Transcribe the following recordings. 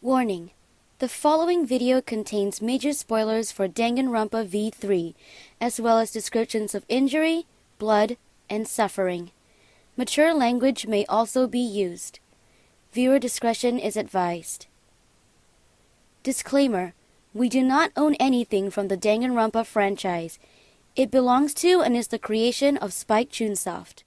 Warning: the following video contains major spoilers for Danganronpa V3, as well as descriptions of injury, blood, and suffering. Mature language may also be used. Viewer discretion is advised. Disclaimer: we do not own anything from the Danganronpa franchise. It belongs to and is the creation of Spike Chunsoft.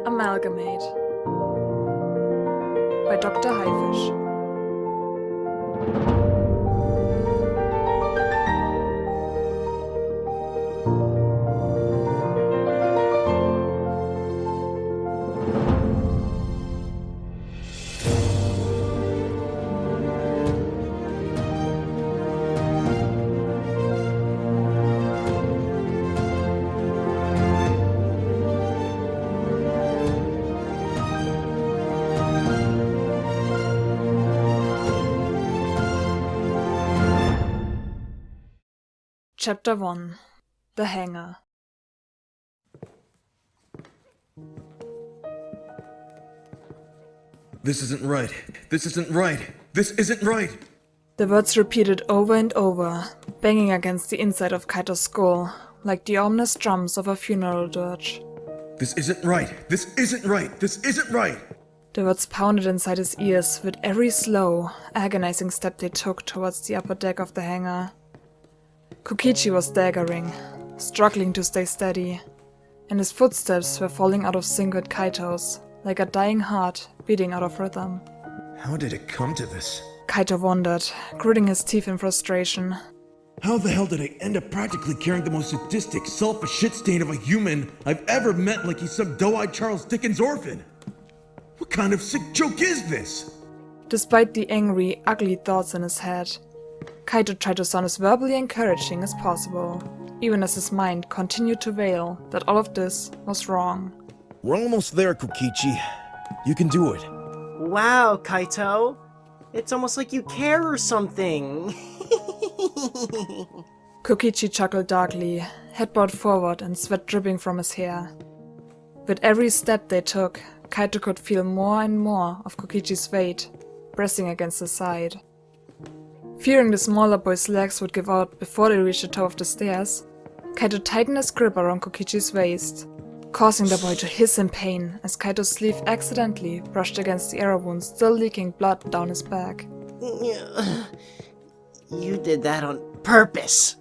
Amalgamate by Doctor Haifisch. Chapter 1. The Hangar. This isn't right. This isn't right. This isn't right. The words repeated over and over, banging against the inside of Kaito's skull, like the ominous drums of a funeral dirge. This isn't right. This isn't right. This isn't right. The words pounded inside his ears with every slow, agonizing step they took towards the upper deck of the hangar. Kokichi was staggering, struggling to stay steady, and his footsteps were falling out of sync with Kaito's, like a dying heart beating out of rhythm. How did it come to this? Kaito wondered, gritting his teeth in frustration. How the hell did I end up practically carrying the most sadistic, selfish shit stain of a human I've ever met like he's some doe-eyed Charles Dickens orphan? What kind of sick joke is this? Despite the angry, ugly thoughts in his head, Kaito tried to sound as verbally encouraging as possible, even as his mind continued to wail that all of this was wrong. We're almost there, Kokichi. You can do it. Wow, Kaito. It's almost like you care or something. Kokichi chuckled darkly, head bowed forward and sweat dripping from his hair. With every step they took, Kaito could feel more and more of Kokichi's weight pressing against his side. Fearing the smaller boy's legs would give out before they reached the top of the stairs, Kaito tightened his grip around Kokichi's waist, causing the boy to hiss in pain as Kaito's sleeve accidentally brushed against the arrow wound still leaking blood down his back. You did that on purpose.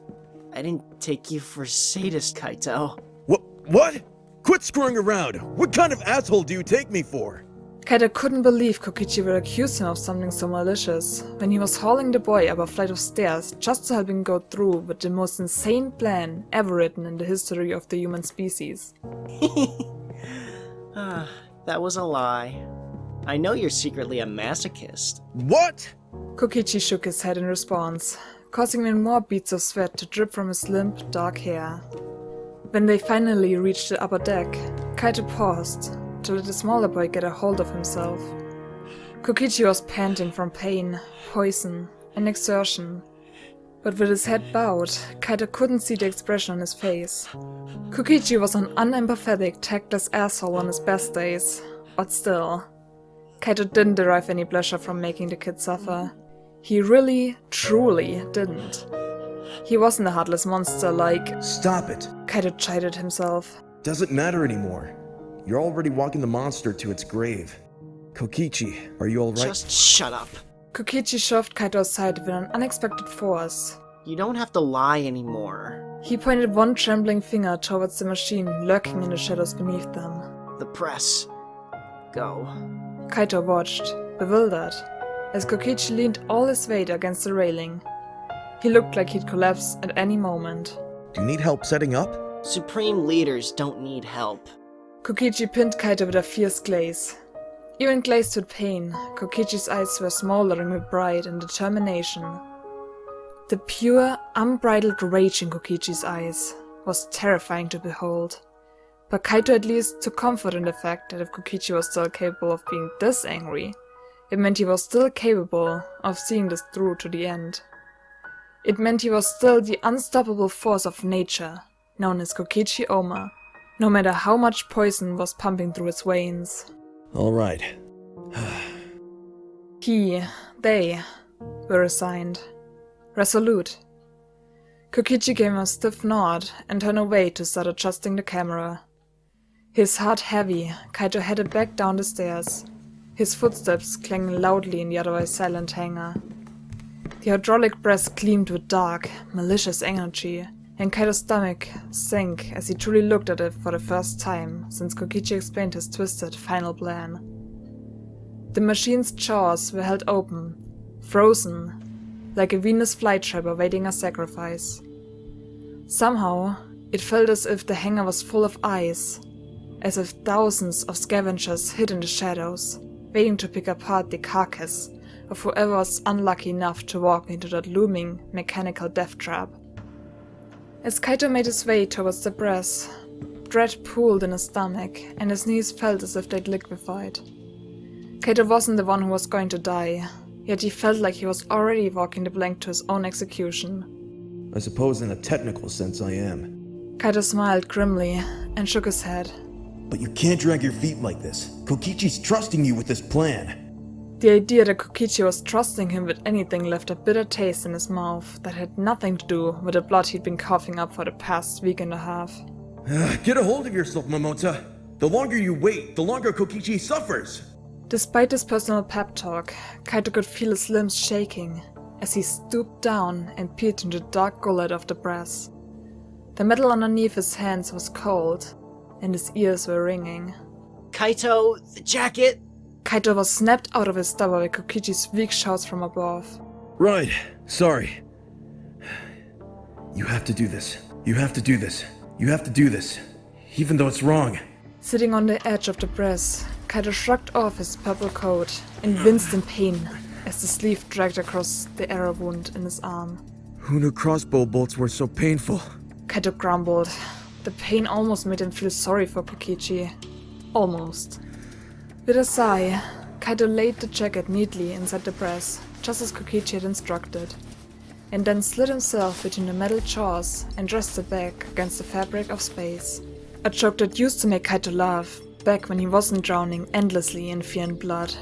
I didn't take you for a sadist, Kaito. What? Quit screwing around! What kind of asshole do you take me for? Kaito couldn't believe Kokichi would accuse him of something so malicious, when he was hauling the boy up a flight of stairs just to help him go through with the most insane plan ever written in the history of the human species. That was a lie. I know you're secretly a masochist. What? Kokichi shook his head in response, causing even more beads of sweat to drip from his limp, dark hair. When they finally reached the upper deck, Kaito paused to let the smaller boy get a hold of himself. Kokichi was panting from pain, poison, and exertion, but with his head bowed, Kaito couldn't see the expression on his face. Kokichi was an unempathetic, tactless asshole on his best days, but still, Kaito didn't derive any pleasure from making the kid suffer. He really, truly didn't. He wasn't a heartless monster like... Stop it. Kaito chided himself. Doesn't matter anymore. You're already walking the monster to its grave. Kokichi, are you alright? Just shut up. Kokichi shoved Kaito aside with an unexpected force. You don't have to lie anymore. He pointed one trembling finger towards the machine lurking in the shadows beneath them. The press. Go. Kaito watched, bewildered, as Kokichi leaned all his weight against the railing. He looked like he'd collapse at any moment. Do you need help setting up? Supreme leaders don't need help. Kokichi pinned Kaito with a fierce gaze. Even glazed with pain, Kokichi's eyes were smoldering with pride and determination. The pure, unbridled rage in Kokichi's eyes was terrifying to behold. But Kaito at least took comfort in the fact that if Kokichi was still capable of being this angry, it meant he was still capable of seeing this through to the end. It meant he was still the unstoppable force of nature, known as Kokichi Oma, no matter how much poison was pumping through his veins. Alright. They were resigned. Resolute. Kokichi gave him a stiff nod and turned away to start adjusting the camera. His heart heavy, Kaito headed back down the stairs, his footsteps clanging loudly in the otherwise silent hangar. The hydraulic press gleamed with dark, malicious energy, and Kaito's stomach sank as he truly looked at it for the first time since Kokichi explained his twisted final plan. The machine's jaws were held open, frozen, like a Venus flytrap awaiting a sacrifice. Somehow, it felt as if the hangar was full of eyes, as if thousands of scavengers hid in the shadows, waiting to pick apart the carcass of whoever was unlucky enough to walk into that looming, mechanical death trap. As Kaito made his way towards the press, dread pooled in his stomach, and his knees felt as if they'd liquefied. Kaito wasn't the one who was going to die, yet he felt like he was already walking the plank to his own execution. I suppose in a technical sense I am. Kaito smiled grimly and shook his head. But you can't drag your feet like this. Kokichi's trusting you with this plan. The idea that Kokichi was trusting him with anything left a bitter taste in his mouth that had nothing to do with the blood he'd been coughing up for the past week and a half. Get a hold of yourself, Momota. The longer you wait, the longer Kokichi suffers. Despite his personal pep talk, Kaito could feel his limbs shaking as he stooped down and peered into the dark gullet of the brass. The metal underneath his hands was cold, and his ears were ringing. Kaito, the jacket! Kaito was snapped out of his stupor by Kokichi's weak shouts from above. Right. Sorry. You have to do this. You have to do this. You have to do this. Even though it's wrong. Sitting on the edge of the press, Kaito shrugged off his purple coat and winced in pain as the sleeve dragged across the arrow wound in his arm. Who knew crossbow bolts were so painful? Kaito grumbled. The pain almost made him feel sorry for Kokichi. Almost. With a sigh, Kaito laid the jacket neatly inside the press, just as Kokichi had instructed, and then slid himself between the metal jaws and rested back against the fabric of space. A joke that used to make Kaito laugh, back when he wasn't drowning endlessly in fear and blood.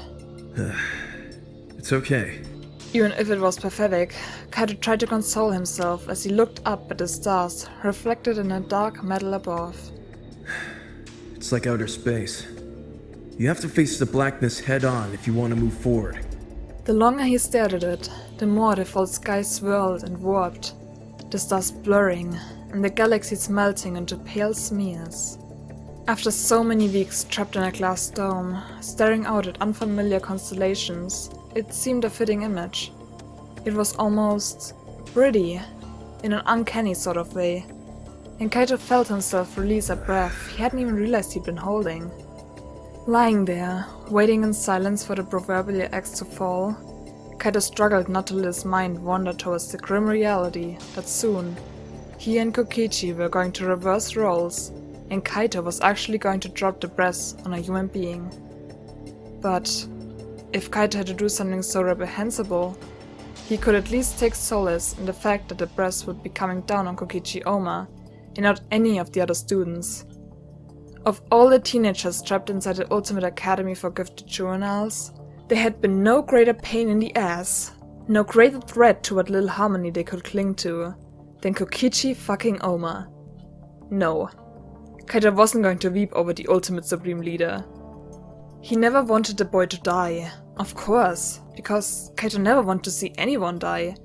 It's okay. Even if it was pathetic, Kaito tried to console himself as he looked up at the stars reflected in the dark metal above. It's like outer space. You have to face the blackness head on if you want to move forward. The longer he stared at it, the more the false sky swirled and warped, the stars blurring, and the galaxies melting into pale smears. After so many weeks trapped in a glass dome, staring out at unfamiliar constellations, it seemed a fitting image. It was almost pretty, in an uncanny sort of way, and Kaito felt himself release a breath he hadn't even realized he'd been holding. Lying there, waiting in silence for the proverbial axe to fall, Kaito struggled not to let his mind wander towards the grim reality that soon, he and Kokichi were going to reverse roles, and Kaito was actually going to drop the breath on a human being. But if Kaito had to do something so reprehensible, he could at least take solace in the fact that the breath would be coming down on Kokichi Oma, and not any of the other students. Of all the teenagers trapped inside the Ultimate Academy for Gifted Juveniles, there had been no greater pain in the ass, no greater threat to what little harmony they could cling to, than Kokichi fucking Oma. No, Kaito wasn't going to weep over the Ultimate Supreme Leader. He never wanted the boy to die, of course, because Kaito never wanted to see anyone die.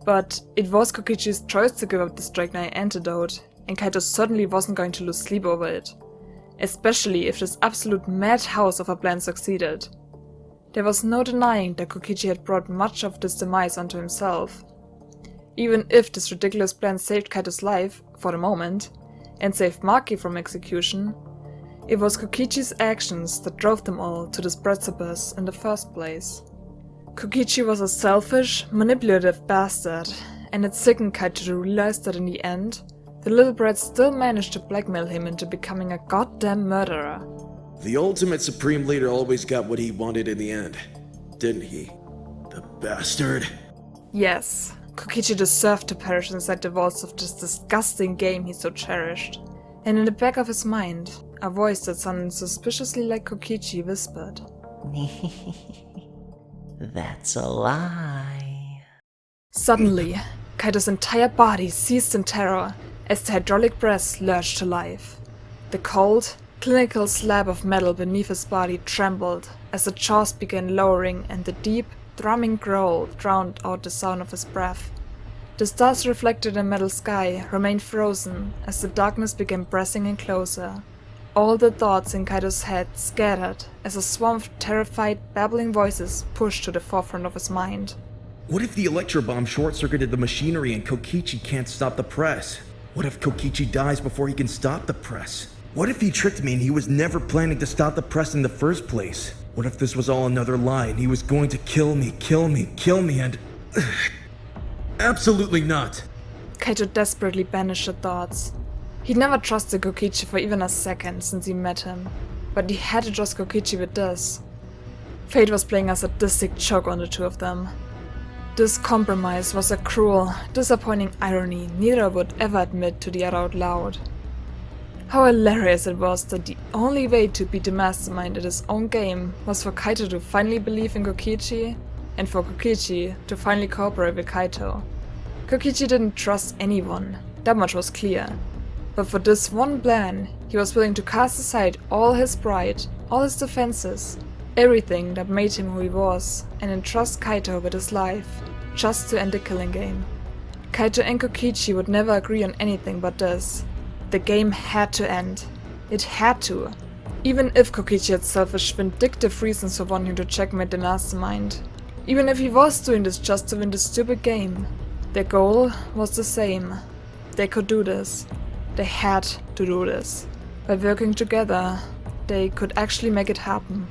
But it was Kokichi's choice to give up the strychnine antidote, and Kaito certainly wasn't going to lose sleep over it. Especially if this absolute madhouse of a plan succeeded. There was no denying that Kokichi had brought much of this demise onto himself. Even if this ridiculous plan saved Kaito's life, for the moment, and saved Maki from execution, it was Kokichi's actions that drove them all to this precipice in the first place. Kokichi was a selfish, manipulative bastard, and it sickened Kaito to realize that in the end, the little brat still managed to blackmail him into becoming a goddamn murderer. The ultimate supreme leader always got what he wanted in the end, didn't he? The bastard. Yes, Kokichi deserved to perish inside the walls of this disgusting game he so cherished. And in the back of his mind, a voice that sounded suspiciously like Kokichi whispered, That's a lie. Suddenly, Kaito's entire body seized in terror as the hydraulic press lurched to life. The cold, clinical slab of metal beneath his body trembled as the jaws began lowering and the deep, drumming growl drowned out the sound of his breath. The stars reflected in the metal sky remained frozen as the darkness began pressing in closer. All the thoughts in Kaito's head scattered as a swarm of terrified, babbling voices pushed to the forefront of his mind. What if the electrobomb short-circuited the machinery and Kokichi can't stop the press? What if Kokichi dies before he can stop the press? What if he tricked me and he was never planning to stop the press in the first place? What if this was all another lie and he was going to kill me and... Absolutely not! Kaito desperately banished the thoughts. He'd never trusted Kokichi for even a second since he met him, but he had to trust Kokichi with this. Fate was playing a sadistic joke on the two of them. This compromise was a cruel, disappointing irony neither would ever admit to the other out loud. How hilarious it was that the only way to beat the mastermind at his own game was for Kaito to finally believe in Kokichi, and for Kokichi to finally cooperate with Kaito. Kokichi didn't trust anyone, that much was clear. But for this one plan, he was willing to cast aside all his pride, all his defenses, everything that made him who he was, and entrust Kaito with his life, just to end the killing game. Kaito and Kokichi would never agree on anything but this. The game had to end. It had to. Even if Kokichi had selfish, vindictive reasons for wanting to checkmate the mastermind. Even if he was doing this just to win the stupid game. Their goal was the same. They could do this. They had to do this. By working together, they could actually make it happen.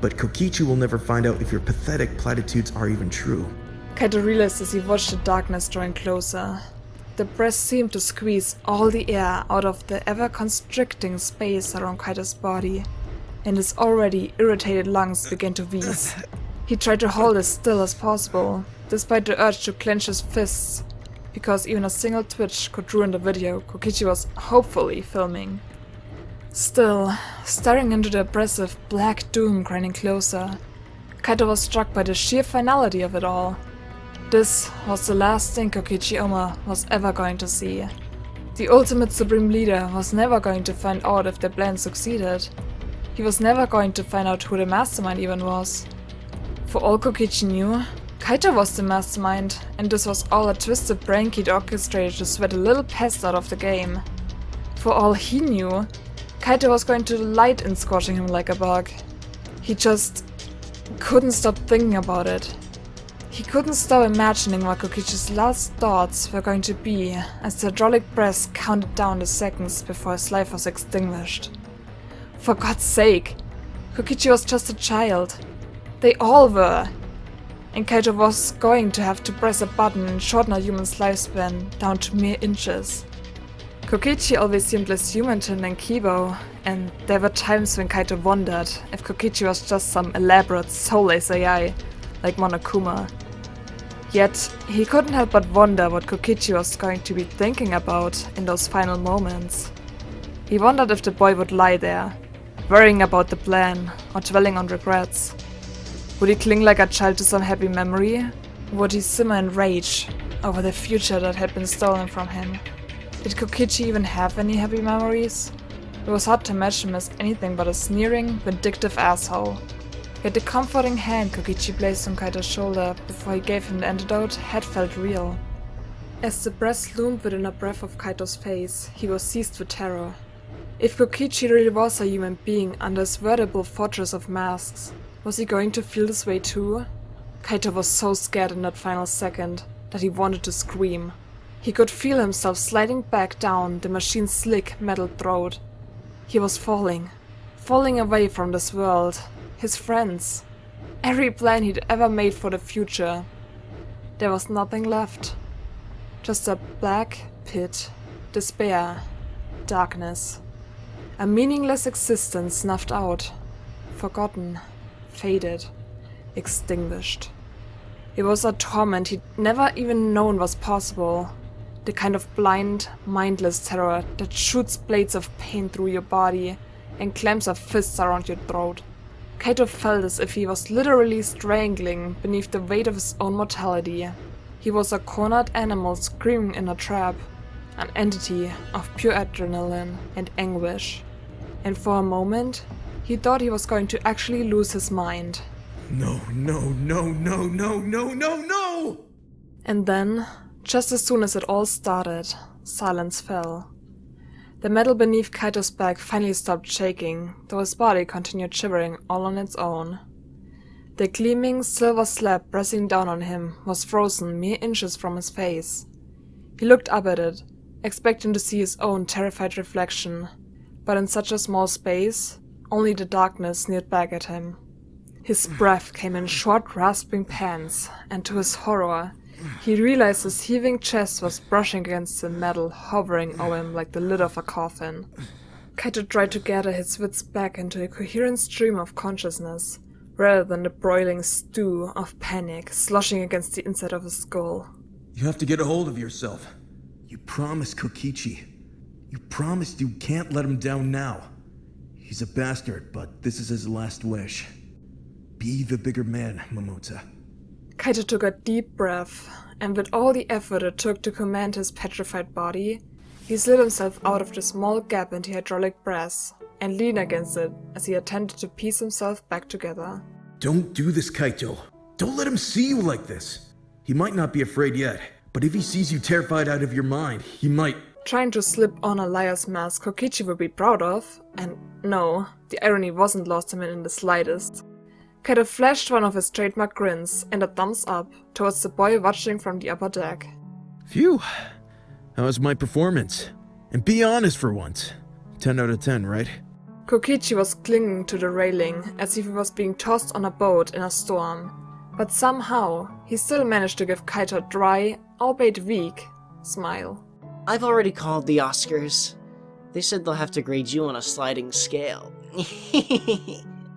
But Kokichi will never find out if your pathetic platitudes are even true. Kaito realized as he watched the darkness drawing closer. The press seemed to squeeze all the air out of the ever-constricting space around Kaito's body, and his already irritated lungs began to wheeze. He tried to hold as still as possible, despite the urge to clench his fists, because even a single twitch could ruin the video Kokichi was hopefully filming. Still, staring into the oppressive black doom grinding closer, Kaito was struck by the sheer finality of it all. This was the last thing Kokichi Oma was ever going to see. The ultimate supreme leader was never going to find out if their plan succeeded. He was never going to find out who the mastermind even was. For all Kokichi knew, Kaito was the mastermind, and this was all a twisted brain he'd orchestrated to sweat a little pest out of the game. For all he knew, Kaito was going to delight in squashing him like a bug. He just couldn't stop thinking about it. He couldn't stop imagining what Kokichi's last thoughts were going to be as the hydraulic press counted down the seconds before his life was extinguished. For God's sake, Kokichi was just a child. They all were. And Kaito was going to have to press a button and shorten a human's lifespan down to mere inches. Kokichi always seemed less human to him than Kibo, and there were times when Kaito wondered if Kokichi was just some elaborate soulless AI, like Monokuma. Yet, he couldn't help but wonder what Kokichi was going to be thinking about in those final moments. He wondered if the boy would lie there, worrying about the plan, or dwelling on regrets. Would he cling like a child to some happy memory? Or would he simmer in rage over the future that had been stolen from him? Did Kokichi even have any happy memories? It was hard to imagine him as anything but a sneering, vindictive asshole. Yet the comforting hand Kokichi placed on Kaito's shoulder before he gave him the antidote had felt real. As the breath loomed within a breath of Kaito's face, he was seized with terror. If Kokichi really was a human being under his veritable fortress of masks, was he going to feel this way too? Kaito was so scared in that final second that he wanted to scream. He could feel himself sliding back down the machine's slick metal throat. He was falling away from this world, his friends, every plan he'd ever made for the future. There was nothing left. Just a black pit, despair, darkness. A meaningless existence snuffed out, forgotten, faded, extinguished. It was a torment he'd never even known was possible. The kind of blind, mindless terror that shoots blades of pain through your body and clamps of fists around your throat. Kaito felt as if he was literally strangling beneath the weight of his own mortality. He was a cornered animal screaming in a trap, an entity of pure adrenaline and anguish. And for a moment, he thought he was going to actually lose his mind. No, no, no, no, no, no, no, no! And then, just as soon as it all started, silence fell. The metal beneath Kaito's back finally stopped shaking, though his body continued shivering all on its own. The gleaming silver slab pressing down on him was frozen mere inches from his face. He looked up at it, expecting to see his own terrified reflection, but in such a small space, only the darkness sneered back at him. His breath came in short, rasping pants, and to his horror, he realized his heaving chest was brushing against the metal hovering over him like the lid of a coffin. Kaito tried to gather his wits back into a coherent stream of consciousness, rather than the broiling stew of panic sloshing against the inside of his skull. You have to get a hold of yourself. You promised Kokichi. You promised you can't let him down now. He's a bastard, but this is his last wish. Be the bigger man, Momota. Kaito took a deep breath, and with all the effort it took to command his petrified body, he slid himself out of the small gap in the hydraulic brass and leaned against it as he attempted to piece himself back together. Don't do this, Kaito. Don't let him see you like this. He might not be afraid yet, but if he sees you terrified out of your mind, he might... Trying to slip on a liar's mask Kokichi would be proud of, and no, the irony wasn't lost on him in the slightest. Kaito flashed one of his trademark grins and a thumbs up towards the boy watching from the upper deck. Phew. How was my performance? And be honest for once. 10 out of 10, right? Kokichi was clinging to the railing as if he was being tossed on a boat in a storm, but somehow he still managed to give Kaito a dry, albeit weak, smile. I've already called the Oscars. They said they'll have to grade you on a sliding scale.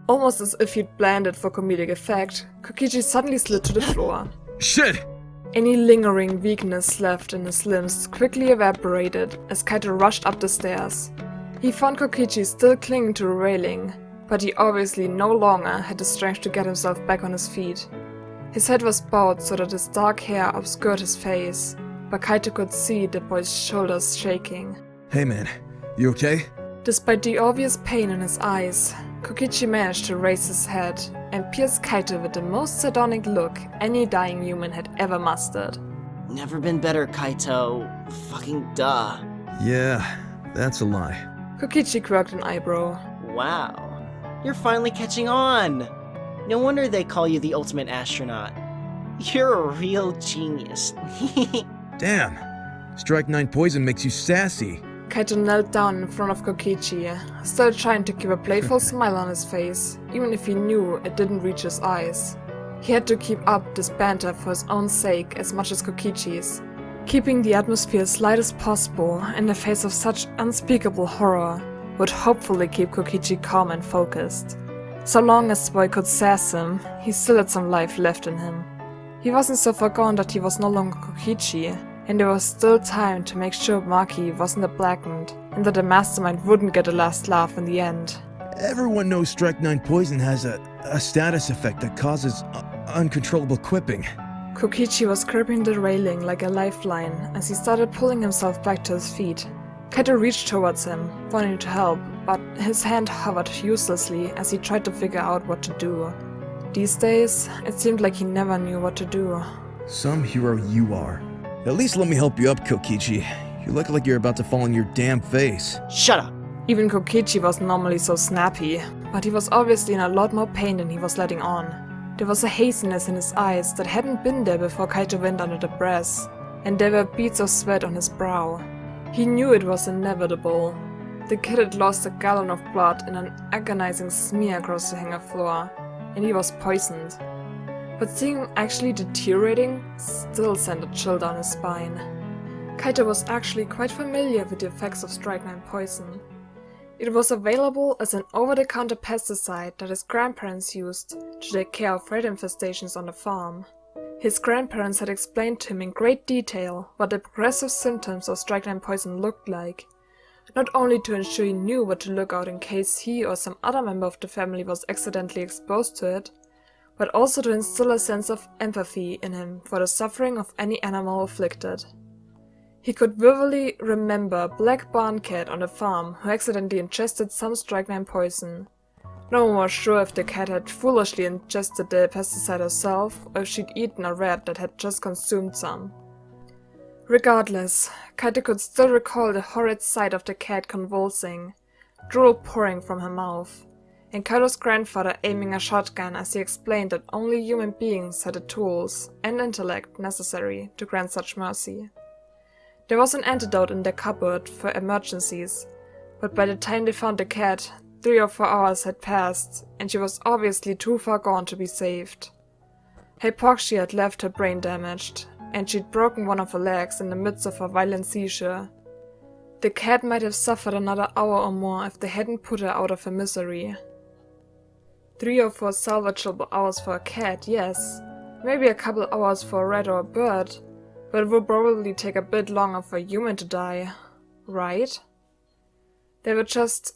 Almost as if he'd planned it for comedic effect, Kokichi suddenly slid to the floor. Shit! Any lingering weakness left in his limbs quickly evaporated as Kaito rushed up the stairs. He found Kokichi still clinging to the railing, but he obviously no longer had the strength to get himself back on his feet. His head was bowed so that his dark hair obscured his face, but Kaito could see the boy's shoulders shaking. Hey man, you okay? Despite the obvious pain in his eyes, Kokichi managed to raise his head and pierce Kaito with the most sardonic look any dying human had ever mustered. Never been better, Kaito. Fucking duh. Yeah, that's a lie. Kokichi quirked an eyebrow. Wow. You're finally catching on. No wonder they call you the ultimate astronaut. You're a real genius. Damn. Strike 9 poison makes you sassy. Kaito knelt down in front of Kokichi, still trying to keep a playful smile on his face, even if he knew it didn't reach his eyes. He had to keep up this banter for his own sake as much as Kokichi's. Keeping the atmosphere as light as possible in the face of such unspeakable horror would hopefully keep Kokichi calm and focused. So long as the boy could sass him, he still had some life left in him. He wasn't so far gone that he was no longer Kokichi, and there was still time to make sure Maki wasn't a blackened, and that the mastermind wouldn't get a last laugh in the end. Everyone knows Strike 9 poison has a status effect that causes uncontrollable quipping. Kokichi was gripping the railing like a lifeline as he started pulling himself back to his feet. Kaito reached towards him, wanting to help, but his hand hovered uselessly as he tried to figure out what to do. These days, it seemed like he never knew what to do. Some hero you are. At least let me help you up, Kokichi. You look like you're about to fall on your damn face. Shut up. Even Kokichi was normally so snappy, but he was obviously in a lot more pain than he was letting on. There was a haziness in his eyes that hadn't been there before Kaito went under the brass, and there were beads of sweat on his brow. He knew it was inevitable. The kid had lost a gallon of blood in an agonizing smear across the hangar floor, and he was poisoned. But seeing him actually deteriorating still sent a chill down his spine. Kaito was actually quite familiar with the effects of Strike 9 poison. It was available as an over-the-counter pesticide that his grandparents used to take care of rat infestations on the farm. His grandparents had explained to him in great detail what the progressive symptoms of strychnine poison looked like, not only to ensure he knew what to look out in case he or some other member of the family was accidentally exposed to it, but also to instill a sense of empathy in him for the suffering of any animal afflicted. He could vividly remember a black barn cat on the farm who accidentally ingested some strychnine poison. No one was sure if the cat had foolishly ingested the pesticide herself or if she'd eaten a rat that had just consumed some. Regardless, Kaito could still recall the horrid sight of the cat convulsing, drool pouring from her mouth, and Kaito's grandfather aiming a shotgun as he explained that only human beings had the tools and intellect necessary to grant such mercy. There was an antidote in their cupboard for emergencies, but by the time they found the cat, 3 or 4 hours had passed, and she was obviously too far gone to be saved. Hypoxia had left her brain damaged, and she'd broken one of her legs in the midst of a violent seizure. The cat might have suffered another hour or more if they hadn't put her out of her misery. 3 or 4 salvageable hours for a cat, yes, maybe a couple hours for a rat or a bird, but it would probably take a bit longer for a human to die, right? There were just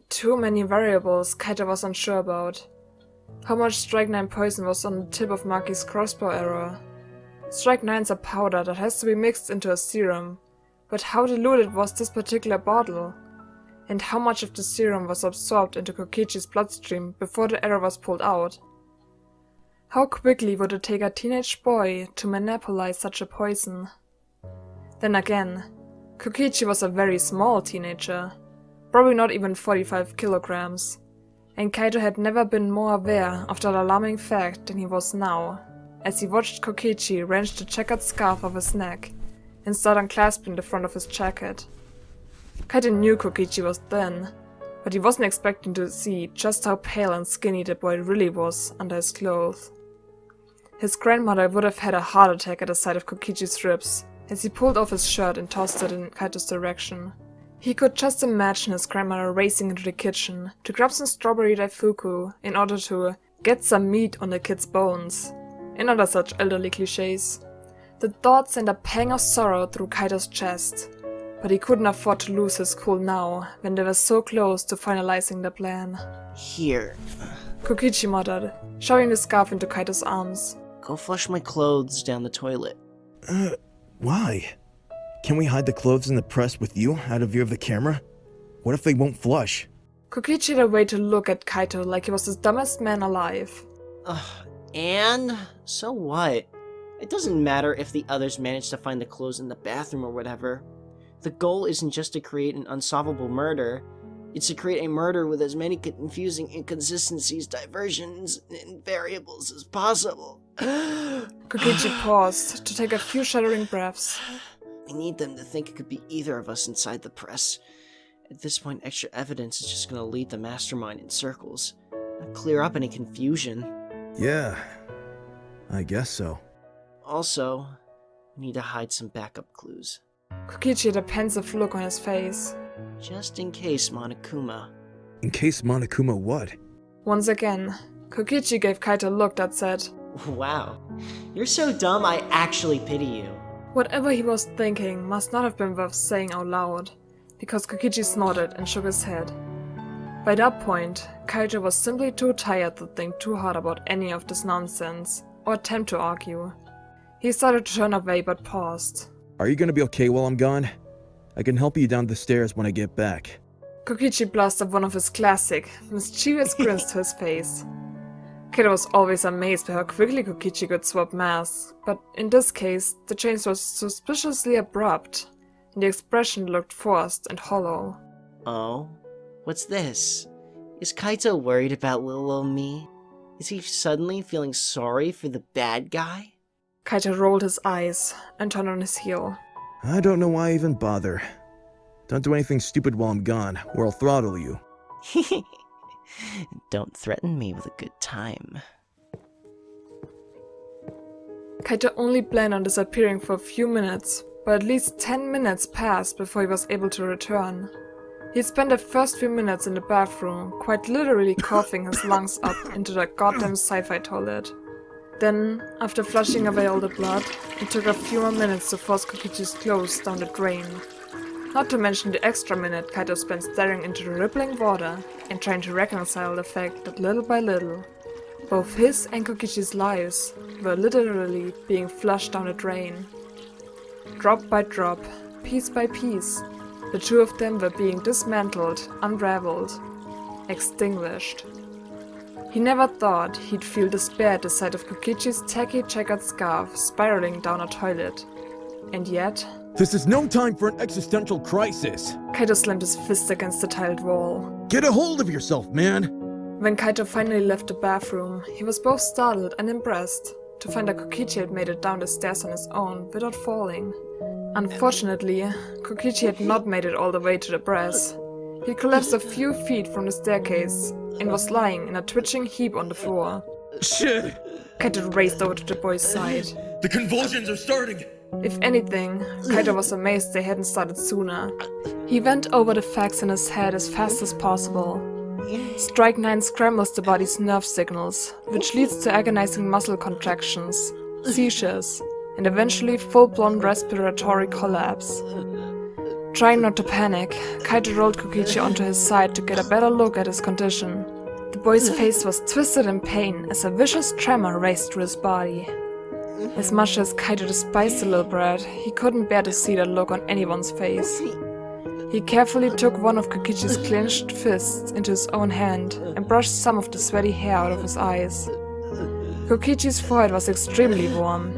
too many variables Kaito was unsure about. How much strychnine poison was on the tip of Maki's crossbow arrow? Strychnine's a powder that has to be mixed into a serum, but how diluted was this particular bottle? And how much of the serum was absorbed into Kokichi's bloodstream before the arrow was pulled out? How quickly would it take a teenage boy to monopolize such a poison? Then again, Kokichi was a very small teenager, probably not even 45 kilograms, and Kaito had never been more aware of that alarming fact than he was now, as he watched Kokichi wrench the checkered scarf of his neck and start unclasping the front of his jacket. Kaito knew Kokichi was thin, but he wasn't expecting to see just how pale and skinny the boy really was under his clothes. His grandmother would have had a heart attack at the sight of Kokichi's ribs as he pulled off his shirt and tossed it in Kaito's direction. He could just imagine his grandmother racing into the kitchen to grab some strawberry daifuku in order to get some meat on the kid's bones, and other such elderly cliches. The thought sent a pang of sorrow through Kaito's chest, but he couldn't afford to lose his cool now when they were so close to finalizing the plan. Here. Kokichi muttered, shoving the scarf into Kaito's arms. Go flush my clothes down the toilet. Why? Can we hide the clothes in the press with you, out of view of the camera? What if they won't flush? Kokichi had a way to look at Kaito like he was the dumbest man alive. And? So what? It doesn't matter if the others manage to find the clothes in the bathroom or whatever. The goal isn't just to create an unsolvable murder. It's to create a murder with as many confusing inconsistencies, diversions, and variables as possible. Kokichi paused to take a few shuddering breaths. I need them to think it could be either of us inside the press. At this point, extra evidence is just going to lead the mastermind in circles, not clear up any confusion. Yeah, I guess so. Also, we need to hide some backup clues. Kokichi had a pensive look on his face. Just in case Monokuma. In case Monokuma what? Once again, Kokichi gave Kaito a look that said, Wow, you're so dumb I actually pity you. Whatever he was thinking must not have been worth saying out loud, because Kokichi snorted and shook his head. By that point, Kaito was simply too tired to think too hard about any of this nonsense, or attempt to argue. He started to turn away but paused. Are you gonna be okay while I'm gone? I can help you down the stairs when I get back. Kokichi blasted one of his classic, mischievous grins to his face. Kaito was always amazed by how quickly Kokichi could swap masks, but in this case, the change was suspiciously abrupt, and the expression looked forced and hollow. Oh? What's this? Is Kaito worried about little old me? Is he suddenly feeling sorry for the bad guy? Kaito rolled his eyes and turned on his heel. I don't know why I even bother. Don't do anything stupid while I'm gone, or I'll throttle you. Don't threaten me with a good time. Kaito only planned on disappearing for a few minutes, but at least 10 minutes passed before he was able to return. He spent the first few minutes in the bathroom, quite literally coughing his lungs up into the goddamn sci-fi toilet. Then, after flushing away all the blood, it took a few more minutes to force Kokichi's clothes down the drain. Not to mention the extra minute Kaito spent staring into the rippling water and trying to reconcile the fact that little by little, both his and Kokichi's lives were literally being flushed down the drain. Drop by drop, piece by piece, the two of them were being dismantled, unraveled, extinguished. He never thought he'd feel despair at the sight of Kokichi's tacky checkered scarf spiraling down a toilet. And yet... This is no time for an existential crisis. Kaito slammed his fist against the tiled wall. Get a hold of yourself, man. When Kaito finally left the bathroom, he was both startled and impressed to find that Kokichi had made it down the stairs on his own without falling. Unfortunately, Kokichi had not made it all the way to the brass. He collapsed a few feet from the staircase and was lying in a twitching heap on the floor. Shit! Kaito raced over to the boy's side. The convulsions are starting! If anything, Kaito was amazed they hadn't started sooner. He went over the facts in his head as fast as possible. Strike 9 scrambles the body's nerve signals, which leads to agonizing muscle contractions, seizures, and eventually full-blown respiratory collapse. Trying not to panic, Kaito rolled Kokichi onto his side to get a better look at his condition. The boy's face was twisted in pain as a vicious tremor raced through his body. As much as Kaito despised the little brat, he couldn't bear to see that look on anyone's face. He carefully took one of Kokichi's clenched fists into his own hand and brushed some of the sweaty hair out of his eyes. Kokichi's forehead was extremely warm.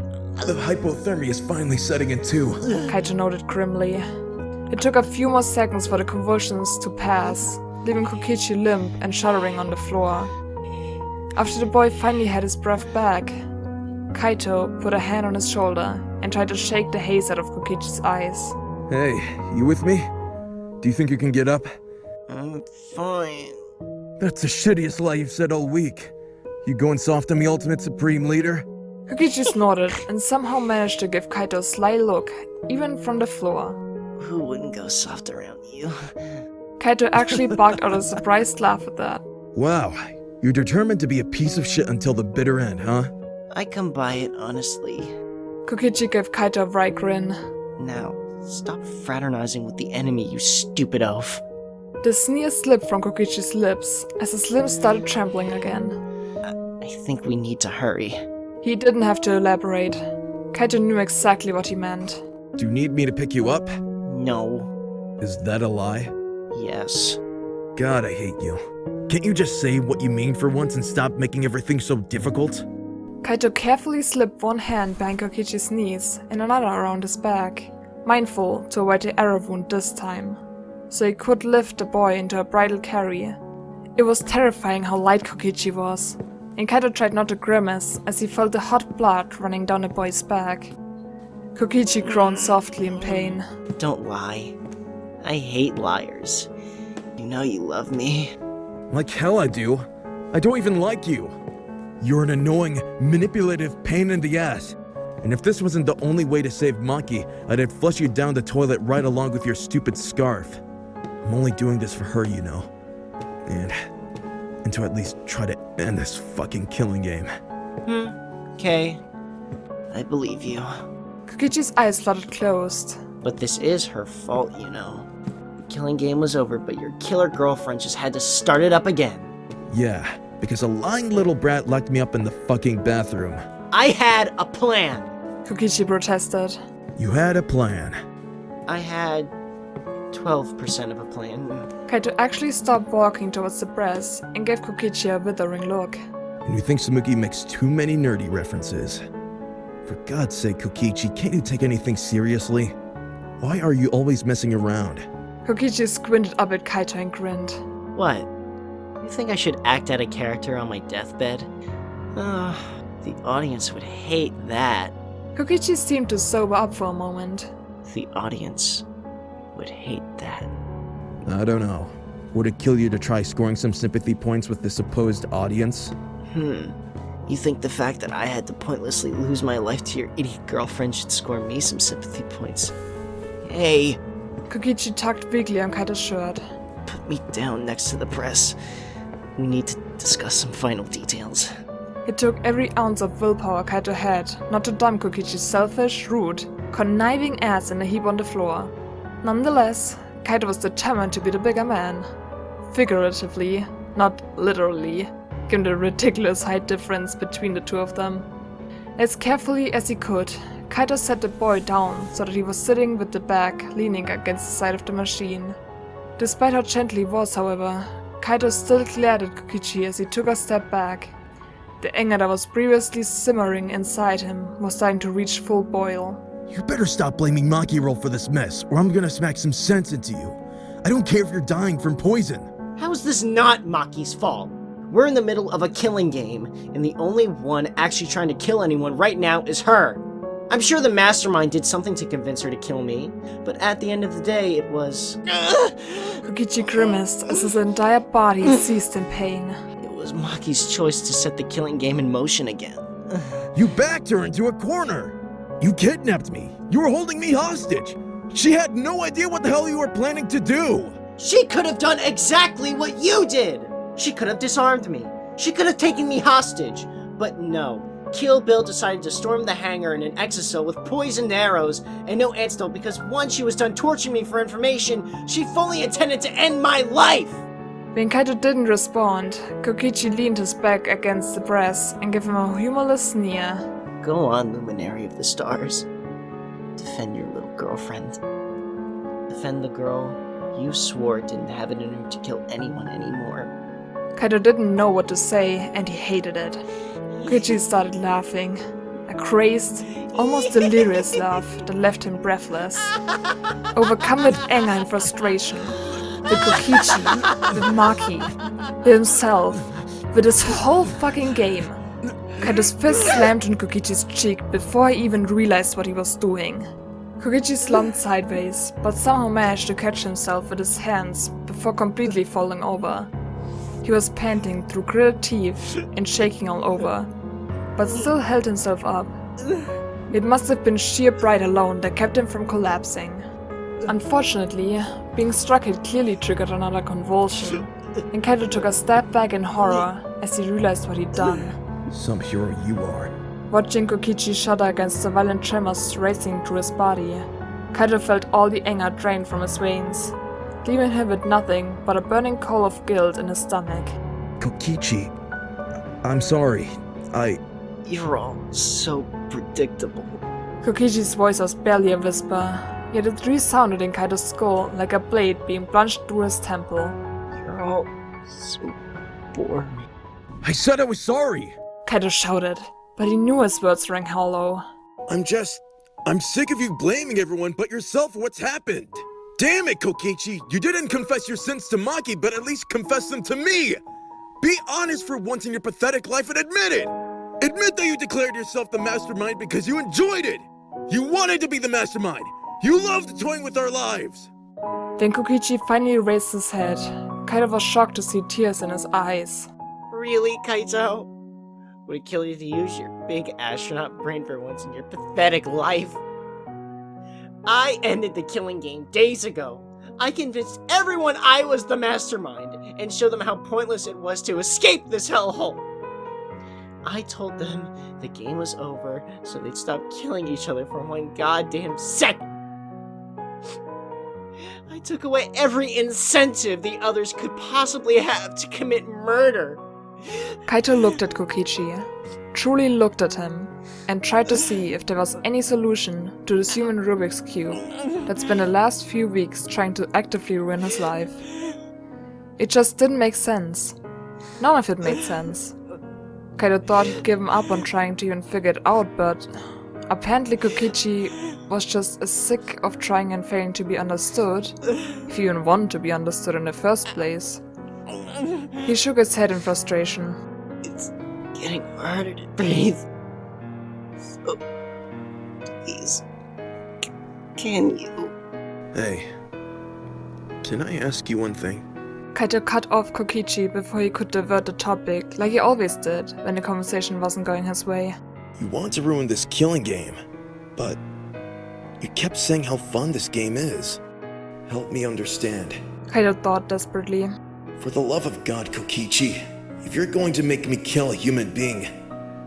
The hypothermia is finally setting in too. Kaito noted grimly. It took a few more seconds for the convulsions to pass, leaving Kokichi limp and shuddering on the floor. After the boy finally had his breath back, Kaito put a hand on his shoulder and tried to shake the haze out of Kokichi's eyes. Hey, you with me? Do you think you can get up? I'm fine. That's the shittiest lie you've said all week. You going soft on me, Ultimate Supreme Leader? Kokichi snorted and somehow managed to give Kaito a sly look, even from the floor. Who wouldn't go soft around you? Kaito actually barked out a surprised laugh at that. Wow, you're determined to be a piece of shit until the bitter end, huh? I come by it honestly. Kokichi gave Kaito a wry grin. Now, stop fraternizing with the enemy, you stupid oaf. The sneer slipped from Kokichi's lips as his limbs started trembling again. I think we need to hurry. He didn't have to elaborate. Kaito knew exactly what he meant. Do you need me to pick you up? No. Is that a lie? Yes. God, I hate you. Can't you just say what you mean for once and stop making everything so difficult? Kaito carefully slipped one hand behind Kokichi's knees and another around his back, mindful to avoid the arrow wound this time, so he could lift the boy into a bridal carry. It was terrifying how light Kokichi was, and Kaito tried not to grimace as he felt the hot blood running down the boy's back. Kokichi groaned softly in pain. Don't lie. I hate liars. You know you love me. Like hell I do. I don't even like you. You're an annoying, manipulative pain in the ass. And if this wasn't the only way to save Maki, I'd have flushed you down the toilet right along with your stupid scarf. I'm only doing this for her, you know. And to at least try to end this fucking killing game. Okay. I believe you. Kokichi's eyes fluttered closed. But this is her fault, you know. The killing game was over, but your killer girlfriend just had to start it up again. Yeah, because a lying little brat locked me up in the fucking bathroom. I had a plan. Kokichi protested. You had a plan. I had 12% of a plan. Kaito actually stopped walking towards the press and gave Kokichi a withering look. And you think Samuki makes too many nerdy references. For God's sake, Kokichi, can't you take anything seriously? Why are you always messing around? Kokichi squinted up at Kaito and grinned. What? You think I should act out a character on my deathbed? The audience would hate that. Kokichi seemed to sober up for a moment. The audience would hate that. I don't know. Would it kill you to try scoring some sympathy points with the supposed audience? You think the fact that I had to pointlessly lose my life to your idiot girlfriend should score me some sympathy points? Hey, Kokichi tugged weakly on Kaito's shirt. put me down next to the press. We need to discuss some final details. It took every ounce of willpower Kaito had not to dump Kokichi's selfish, rude, conniving ass in a heap on the floor. Nonetheless, Kaito was determined to be the bigger man. Figuratively, not literally, given the ridiculous height difference between the two of them. As carefully as he could, Kaito set the boy down so that he was sitting with the back leaning against the side of the machine. Despite how gentle he was, however, Kaito still glared at Kokichi as he took a step back. The anger that was previously simmering inside him was starting to reach full boil. You better stop blaming Makiro for this mess, or I'm gonna smack some sense into you. I don't care if you're dying from poison. How is this not Maki's fault? We're in the middle of a killing game, and the only one actually trying to kill anyone right now is her. I'm sure the mastermind did something to convince her to kill me, but at the end of the day, it was... Kokichi grimaced as his entire body seized in pain. It was Maki's choice to set the killing game in motion again. You backed her into a corner. You kidnapped me. You were holding me hostage. She had no idea what the hell you were planning to do. She could have done exactly what you did! She could have disarmed me. She could have taken me hostage. But no. Kill Bill decided to storm the hangar in an exocil with poisoned arrows and no antidote because once she was done torturing me for information, she fully intended to end my life! When Kaito didn't respond, Kokichi leaned his back against the brass and gave him a humorless sneer. Go on, luminary of the stars. Defend your little girlfriend. Defend the girl you swore didn't have it in her to kill anyone anymore. Kaito didn't know what to say, and he hated it. Kokichi started laughing. A crazed, almost delirious laugh that left him breathless. Overcome with anger and frustration. With Kokichi, with Maki, with himself, with his whole fucking game. Kaito's fist slammed on Kokichi's cheek before he even realized what he was doing. Kokichi slumped sideways, but somehow managed to catch himself with his hands before completely falling over. He was panting through gritted teeth and shaking all over, but still held himself up. It must have been sheer pride alone that kept him from collapsing. Unfortunately, being struck had clearly triggered another convulsion, and Kaito took a step back in horror as he realized what he'd done. Some hero you are. Watching Kokichi shudder against the violent tremors racing through his body, Kaito felt all the anger drained from his veins, leaving him with nothing but a burning coal of guilt in his stomach. Kokichi, I'm sorry. You're all so predictable. Kokichi's voice was barely a whisper, yet it resounded in Kaito's skull like a blade being plunged through his temple. You're all so boring. I said I was sorry. Kaito shouted, but he knew his words rang hollow. I'm sick of you blaming everyone but yourself for what's happened. Damn it, Kokichi! You didn't confess your sins to Maki, but at least confess them to me! Be honest for once in your pathetic life and admit it! Admit that you declared yourself the mastermind because you enjoyed it! You wanted to be the mastermind! You loved toying with our lives! Then Kokichi finally raised his head. Kaito was shocked to see tears in his eyes. Really, Kaito? Would it kill you to use your big astronaut brain for once in your pathetic life? I ended the killing game days ago. I convinced everyone I was the mastermind and showed them how pointless it was to escape this hellhole. I told them the game was over so they'd stop killing each other for one goddamn second. I took away every incentive the others could possibly have to commit murder. Kaito looked at Kokichi, truly looked at him, and tried to see if there was any solution to this human Rubik's Cube that spent the last few weeks trying to actively ruin his life. It just didn't make sense. None of it made sense. Kaito thought he'd given up on trying to even figure it out, but apparently Kokichi was just as sick of trying and failing to be understood, if he even wanted to be understood in the first place. He shook his head in frustration. It's getting harder to breathe. So, please, can you? Hey, can I ask you one thing? Kaito cut off Kokichi before he could divert the topic, like he always did when the conversation wasn't going his way. You want to ruin this killing game, but you kept saying how fun this game is. Help me understand. Kaito thought desperately. For the love of God, Kokichi, if you're going to make me kill a human being,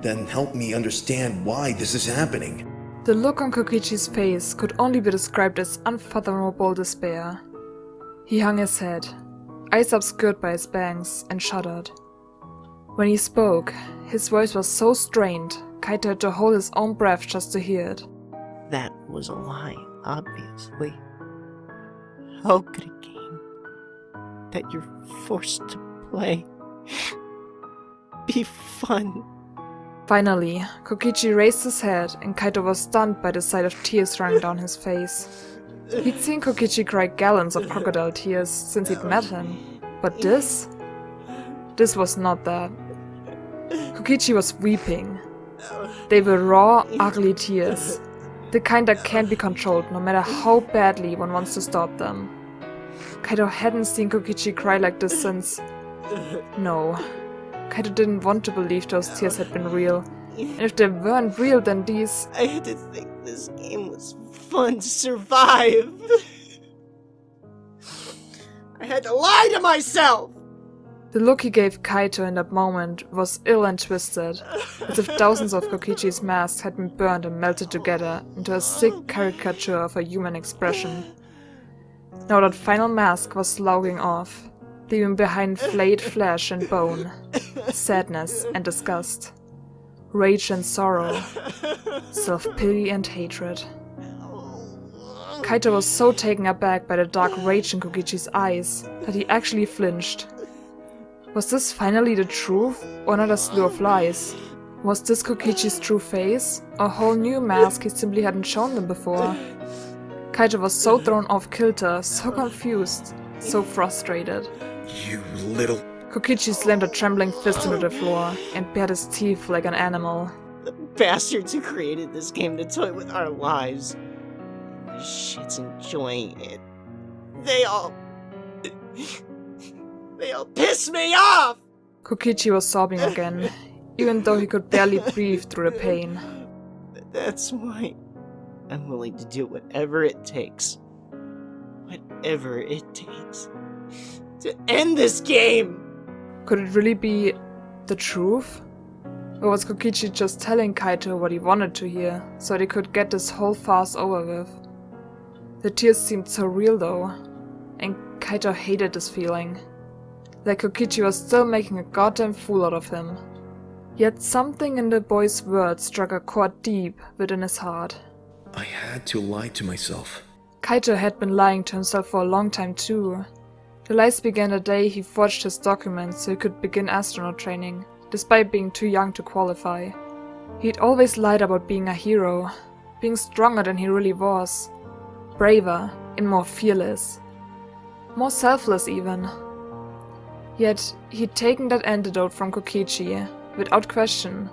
then help me understand why this is happening. The look on Kokichi's face could only be described as unfathomable despair. He hung his head, eyes obscured by his bangs, and shuddered. When he spoke, his voice was so strained, Kaito had to hold his own breath just to hear it. That was a lie, obviously. How could a game that you're forced to play be fun? Finally, Kokichi raised his head, and Kaito was stunned by the sight of tears running down his face. He'd seen Kokichi cry gallons of crocodile tears since he'd met him, but this was not that. Kokichi was weeping. They were raw, ugly tears, the kind that can't be controlled no matter how badly one wants to stop them. Kaito hadn't seen Kokichi cry like this since... No. Kaito didn't want to believe those tears had been real. And if they weren't real, then these... I had to think this game was fun to survive. I had to lie to myself. The look he gave Kaito in that moment was ill and twisted, as if thousands of Kokichi's masks had been burned and melted together into a sick caricature of a human expression. Now that final mask was sloughing off, leaving behind flayed flesh and bone, sadness and disgust, rage and sorrow, self-pity and hatred. Kaito was so taken aback by the dark rage in Kokichi's eyes that he actually flinched. Was this finally the truth, or another slew of lies? Was this Kokichi's true face, or a whole new mask he simply hadn't shown them before? Kaito was so thrown off kilter, so confused, so frustrated. You little... Kokichi slammed a trembling fist into the floor and bared his teeth like an animal. The bastards who created this game to toy with our lives. The shit's enjoying it. They all piss me off! Kokichi was sobbing again, even though he could barely breathe through the pain. That's why I'm willing to do whatever it takes. Whatever it takes. To end this game! Could it really be the truth? Or was Kokichi just telling Kaito what he wanted to hear, so that he could get this whole farce over with? The tears seemed so real though, and Kaito hated this feeling. Like Kokichi was still making a goddamn fool out of him. Yet something in the boy's words struck a chord deep within his heart. I had to lie to myself. Kaito had been lying to himself for a long time too. The lies began the day he forged his documents so he could begin astronaut training, despite being too young to qualify. He'd always lied about being a hero, being stronger than he really was, braver and more fearless, more selfless even. Yet he'd taken that antidote from Kokichi, without question,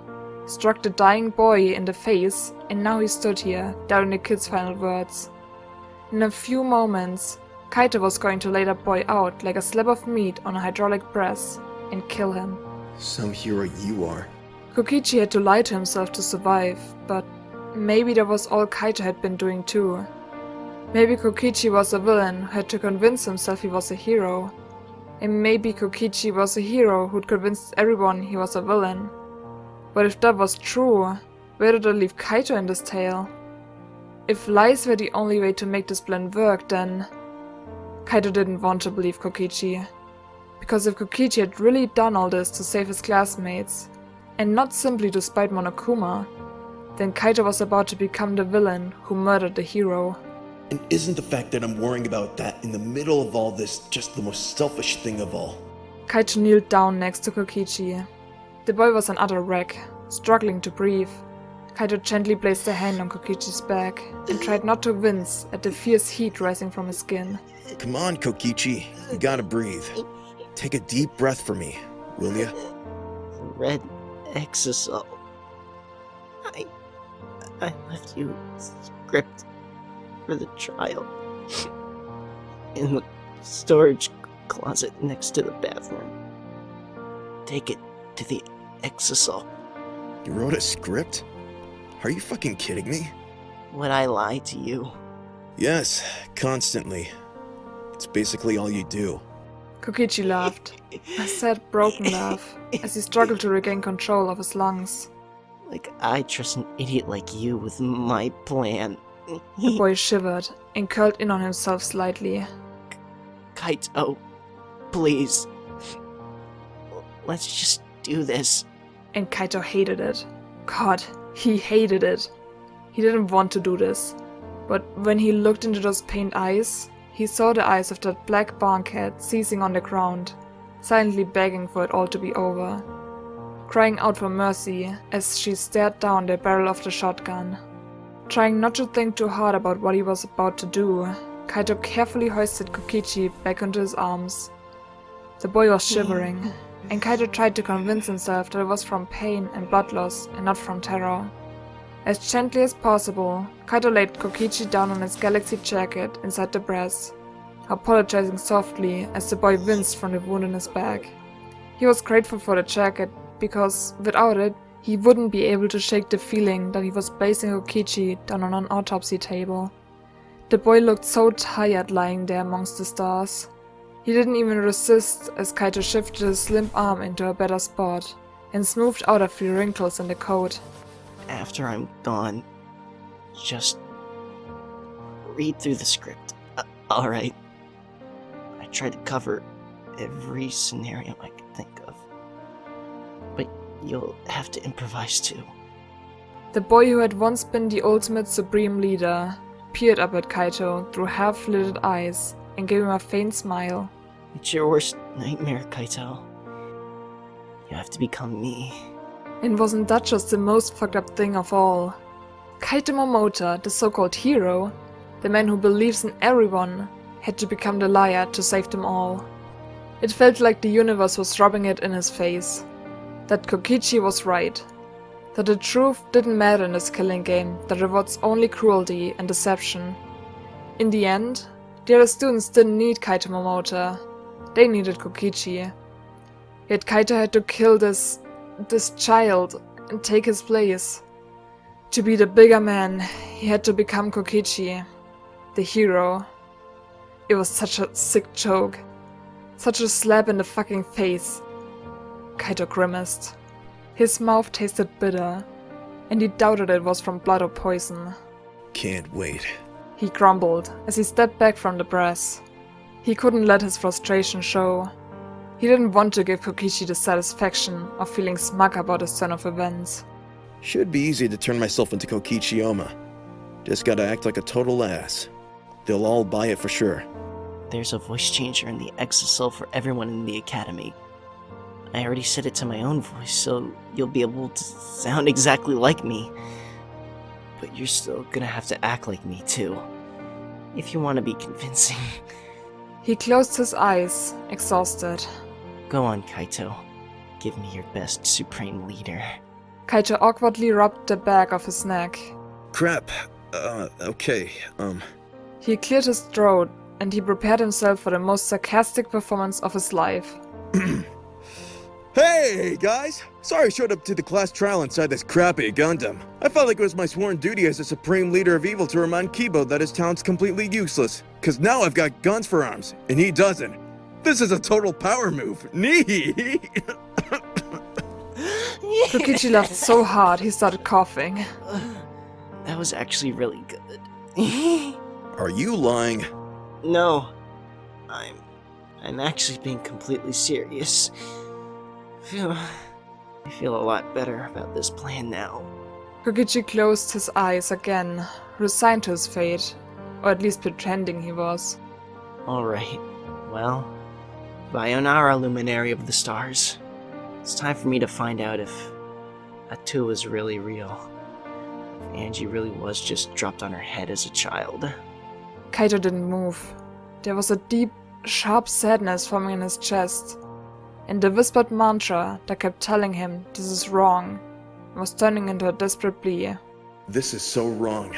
struck the dying boy in the face, and now he stood here, doubting the kid's final words. In a few moments, Kaito was going to lay that boy out like a slab of meat on a hydraulic press and kill him. Some hero you are. Kokichi had to lie to himself to survive, but maybe that was all Kaito had been doing too. Maybe Kokichi was a villain who had to convince himself he was a hero. And maybe Kokichi was a hero who'd convinced everyone he was a villain. But if that was true, where did it leave Kaito in this tale? If lies were the only way to make this plan work, then... Kaito didn't want to believe Kokichi. Because if Kokichi had really done all this to save his classmates, and not simply to spite Monokuma, then Kaito was about to become the villain who murdered the hero. And isn't the fact that I'm worrying about that in the middle of all this just the most selfish thing of all? Kaito kneeled down next to Kokichi. The boy was an utter wreck, struggling to breathe. Kaito gently placed a hand on Kokichi's back and tried not to wince at the fierce heat rising from his skin. Come on, Kokichi. You gotta breathe. Take a deep breath for me, will ya? Red exosol. I left you a script for the trial in the storage closet next to the bathroom. Take it to the exosol. You wrote a script? Are you fucking kidding me? Would I lie to you? Yes, constantly. It's basically all you do. Kokichi laughed, a sad, broken laugh, as he struggled to regain control of his lungs. Like I trust an idiot like you with my plan. The boy shivered and curled in on himself slightly. Kaito, please. Let's just do this. And Kaito hated it. God, he hated it. He didn't want to do this. But when he looked into those pained eyes, he saw the eyes of that black barn cat seizing on the ground, silently begging for it all to be over, crying out for mercy as she stared down the barrel of the shotgun. Trying not to think too hard about what he was about to do, Kaito carefully hoisted Kokichi back into his arms. The boy was shivering, and Kaito tried to convince himself that it was from pain and blood loss and not from terror. As gently as possible, Kaito laid Kokichi down on his galaxy jacket inside the brass, apologizing softly as the boy winced from the wound in his back. He was grateful for the jacket because, without it, he wouldn't be able to shake the feeling that he was placing Kokichi down on an autopsy table. The boy looked so tired lying there amongst the stars. He didn't even resist as Kaito shifted his limp arm into a better spot and smoothed out a few wrinkles in the coat. After I'm gone, just read through the script. Alright. I tried to cover every scenario I could think of. But you'll have to improvise too. The boy who had once been the ultimate supreme leader peered up at Kaito through half-lidded eyes and gave him a faint smile. It's your worst nightmare, Kaito. You have to become me. And wasn't that just the most fucked up thing of all? Kaito Momota, the so-called hero, the man who believes in everyone, had to become the liar to save them all. It felt like the universe was rubbing it in his face. That Kokichi was right. That the truth didn't matter in this killing game that rewards only cruelty and deception. In the end, the other students didn't need Kaito Momota. They needed Kokichi. Yet Kaito had to kill this child and take his place. To be the bigger man, he had to become Kokichi, the hero. It was such a sick joke. Such a slap in the fucking face. Kaito grimaced. His mouth tasted bitter, and he doubted it was from blood or poison. Can't wait. He grumbled as he stepped back from the brass. He couldn't let his frustration show. He didn't want to give Kokichi the satisfaction of feeling smug about his turn of events. Should be easy to turn myself into Kokichioma. Just gotta act like a total ass. They'll all buy it for sure. There's a voice changer in the exasol for everyone in the academy. I already set it to my own voice, so you'll be able to sound exactly like me. But you're still gonna have to act like me too, if you want to be convincing. He closed his eyes, exhausted. Go on, Kaito. Give me your best supreme leader. Kaito awkwardly rubbed the back of his neck. Crap. Okay, He cleared his throat, and he prepared himself for the most sarcastic performance of his life. Hey, guys! Sorry I showed up to the class trial inside this crappy Gundam. I felt like it was my sworn duty as the supreme leader of evil to remind Kibo that his talent's completely useless. Cause now I've got guns for arms, and he doesn't. This is a total power move. Nee! Kokichi laughed so hard he started coughing. That was actually really good. Are you lying? No. I'm actually being completely serious. I feel a lot better about this plan now. Kokichi closed his eyes again, resigned to his fate, or at least pretending he was. Alright, well, Bayonara, luminary of the stars. It's time for me to find out if Atu is really real. If Angie really was just dropped on her head as a child. Kaito didn't move. There was a deep, sharp sadness forming in his chest, and the whispered mantra that kept telling him this is wrong was turning into a desperate plea. This is so wrong.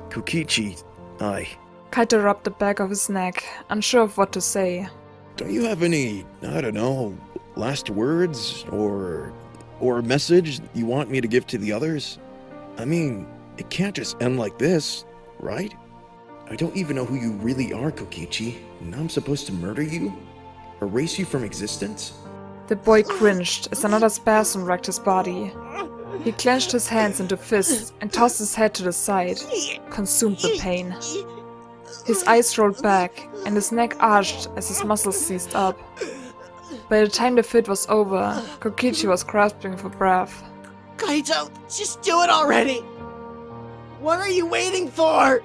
Kokichi, Kaito rubbed the back of his neck, unsure of what to say. Don't you have any, I don't know, last words or a message you want me to give to the others? I mean, it can't just end like this, right? I don't even know who you really are, Kokichi. Now I'm supposed to murder you? Erase you from existence? The boy cringed as another spasm racked his body. He clenched his hands into fists and tossed his head to the side, consumed with pain. His eyes rolled back, and his neck arched as his muscles seized up. By the time the fit was over, Kokichi was grasping for breath. Kaito, just do it already! What are you waiting for?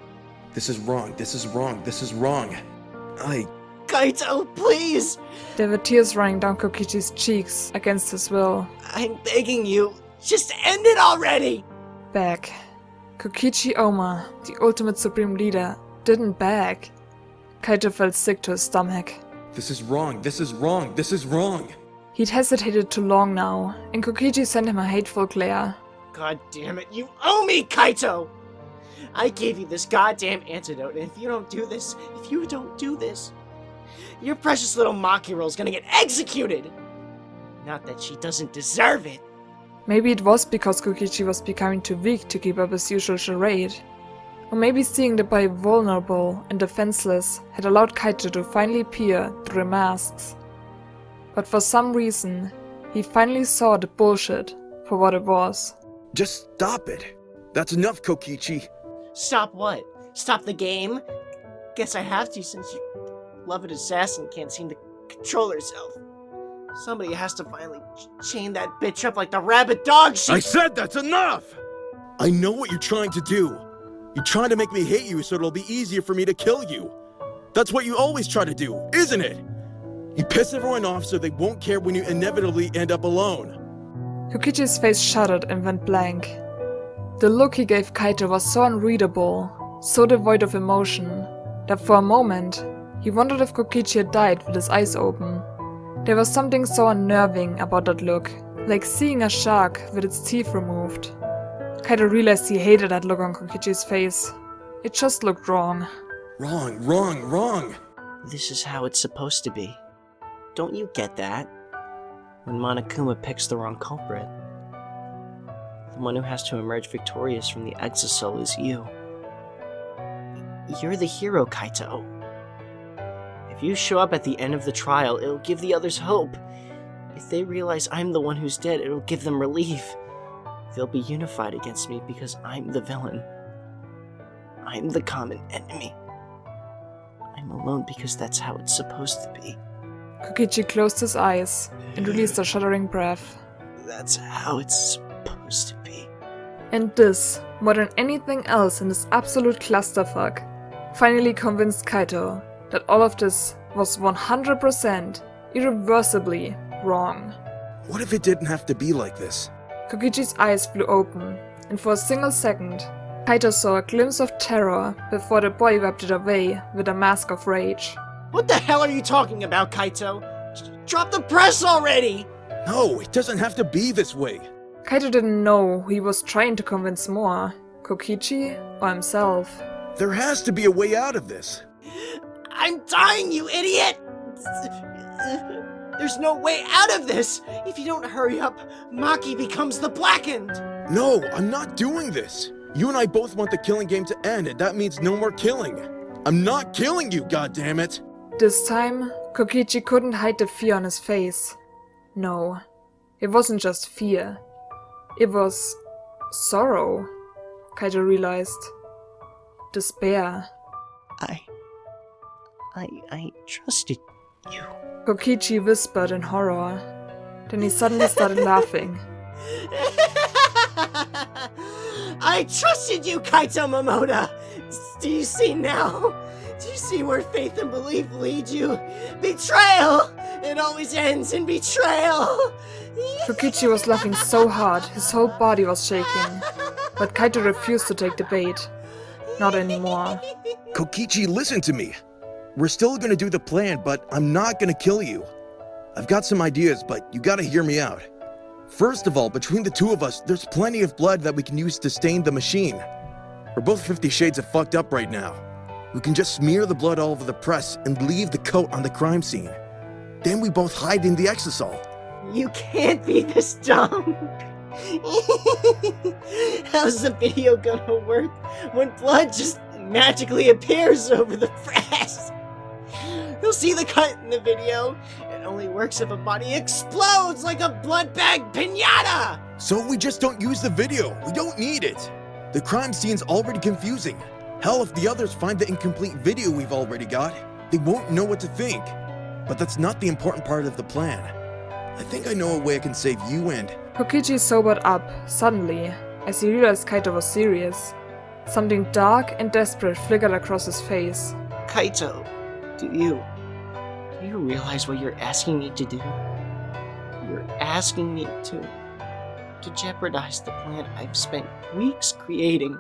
This is wrong, this is wrong, this is wrong. Kaito, please! There were tears running down Kokichi's cheeks against his will. I'm begging you, just end it already! Beg. Kokichi Oma, the ultimate supreme leader, didn't beg. Kaito felt sick to his stomach. This is wrong, this is wrong, this is wrong. He'd hesitated too long now, and Kokichi sent him a hateful glare. God damn it, you owe me, Kaito! I gave you this goddamn antidote, and if you don't do this, your precious little Maki girl's gonna get executed! Not that she doesn't deserve it. Maybe it was because Kokichi was becoming too weak to keep up his usual charade. Or maybe seeing the boy vulnerable and defenseless had allowed Kaito to finally peer through the masks. But for some reason, he finally saw the bullshit for what it was. Just stop it. That's enough, Kokichi. Stop what? Stop the game? Guess I have to since your beloved assassin can't seem to control herself. Somebody has to finally chain that bitch up like the rabid dog she- I said that's enough! I know what you're trying to do. You're trying to make me hate you so it'll be easier for me to kill you. That's what you always try to do, isn't it? You piss everyone off so they won't care when you inevitably end up alone. Kokichi's face shuddered and went blank. The look he gave Kaito was so unreadable, so devoid of emotion, that for a moment, he wondered if Kokichi had died with his eyes open. There was something so unnerving about that look, like seeing a shark with its teeth removed. Kaito realized he hated that look on Kokichi's face. It just looked wrong. Wrong, wrong, wrong. This is how it's supposed to be. Don't you get that? When Monokuma picks the wrong culprit, the one who has to emerge victorious from the Exosoul is you. You're the hero, Kaito. If you show up at the end of the trial, it'll give the others hope. If they realize I'm the one who's dead, it'll give them relief. They'll be unified against me because I'm the villain. I'm the common enemy. I'm alone because that's how it's supposed to be. Kokichi closed his eyes and released a shuddering breath. That's how it's supposed to be. And this, more than anything else in this absolute clusterfuck, finally convinced Kaito that all of this was 100% irreversibly wrong. What if it didn't have to be like this? Kokichi's eyes flew open, and for a single second, Kaito saw a glimpse of terror before the boy wiped it away with a mask of rage. What the hell are you talking about, Kaito? Drop the press already! No, it doesn't have to be this way. Kaito didn't know who he was trying to convince more, Kokichi or himself. There has to be a way out of this. I'm dying, you idiot! There's no way out of this! If you don't hurry up, Maki becomes the Blackened! No, I'm not doing this. You and I both want the killing game to end, and that means no more killing. I'm not killing you, goddammit! This time, Kokichi couldn't hide the fear on his face. No, it wasn't just fear. It was sorrow, Kaito realized. Despair. I trusted you. Kokichi whispered in horror. Then he suddenly started laughing. I trusted you, Kaito Momoda! Do you see now? Do you see where faith and belief lead you? Betrayal! It always ends in betrayal! Kokichi was laughing so hard, his whole body was shaking. But Kaito refused to take the bait. Not anymore. Kokichi, listen to me. We're still gonna do the plan, but I'm not gonna kill you. I've got some ideas, but you gotta hear me out. First of all, between the two of us, there's plenty of blood that we can use to stain the machine. We're both 50 shades of fucked up right now. We can just smear the blood all over the press and leave the coat on the crime scene. Then we both hide in the exosol. You can't be this dumb! How's the video gonna work when blood just magically appears over the press? You'll see the cut in the video. It only works if a body explodes like a blood-bagged piñata! So we just don't use the video. We don't need it. The crime scene's already confusing. Hell, if the others find the incomplete video we've already got, they won't know what to think. But that's not the important part of the plan. I think I know a way I can save you and... Kokichi sobered up, suddenly, as he realized Kaito was serious. Something dark and desperate flickered across his face. Kaito, do you realize what you're asking me to do? You're asking me to jeopardize the plan I've spent weeks creating.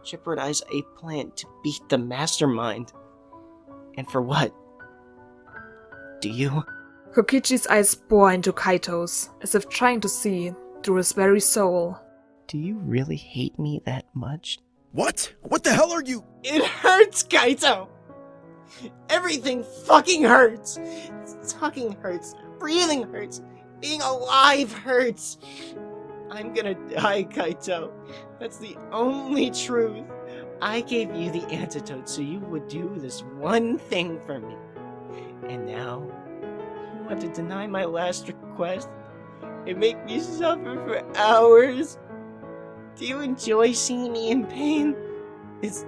Jeopardize a plan to beat the mastermind. And for what? Do you? Kokichi's eyes bore into Kaito's, as if trying to see through his very soul. Do you really hate me that much? What? What the hell are you? It hurts, Kaito! Everything fucking hurts! Talking hurts, breathing hurts, being alive hurts! I'm gonna die, Kaito. That's the only truth. I gave you the antidote so you would do this one thing for me. And now, you want to deny my last request and make me suffer for hours? Do you enjoy seeing me in pain? Is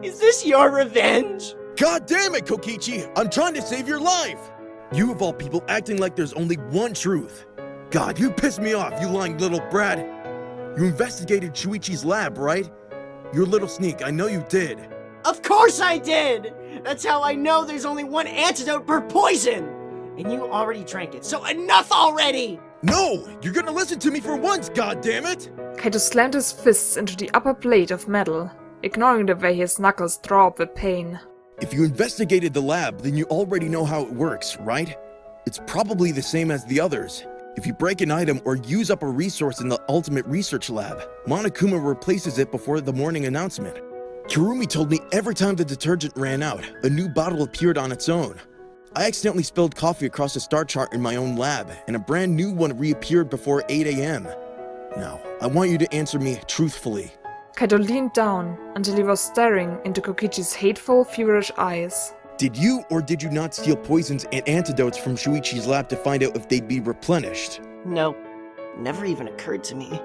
this your revenge? God damn it, Kokichi! I'm trying to save your life! You of all people acting like there's only one truth. God, you pissed me off, you lying little brat. You investigated Shuichi's lab, right? You're a little sneak, I know you did. Of course I did! That's how I know there's only one antidote per poison! And you already drank it, so enough already! No! You're gonna listen to me for once, goddammit! Kaito slammed his fists into the upper plate of metal, ignoring the way his knuckles throbbed with pain. If you investigated the lab, then you already know how it works, right? It's probably the same as the others. If you break an item or use up a resource in the Ultimate Research Lab, Monokuma replaces it before the morning announcement. Kirumi told me every time the detergent ran out, a new bottle appeared on its own. I accidentally spilled coffee across the star chart in my own lab, and a brand new one reappeared before 8 a.m. Now, I want you to answer me truthfully. Kaito leaned down until he was staring into Kokichi's hateful, feverish eyes. Did you or did you not steal poisons and antidotes from Shuichi's lab to find out if they'd be replenished? No, never even occurred to me.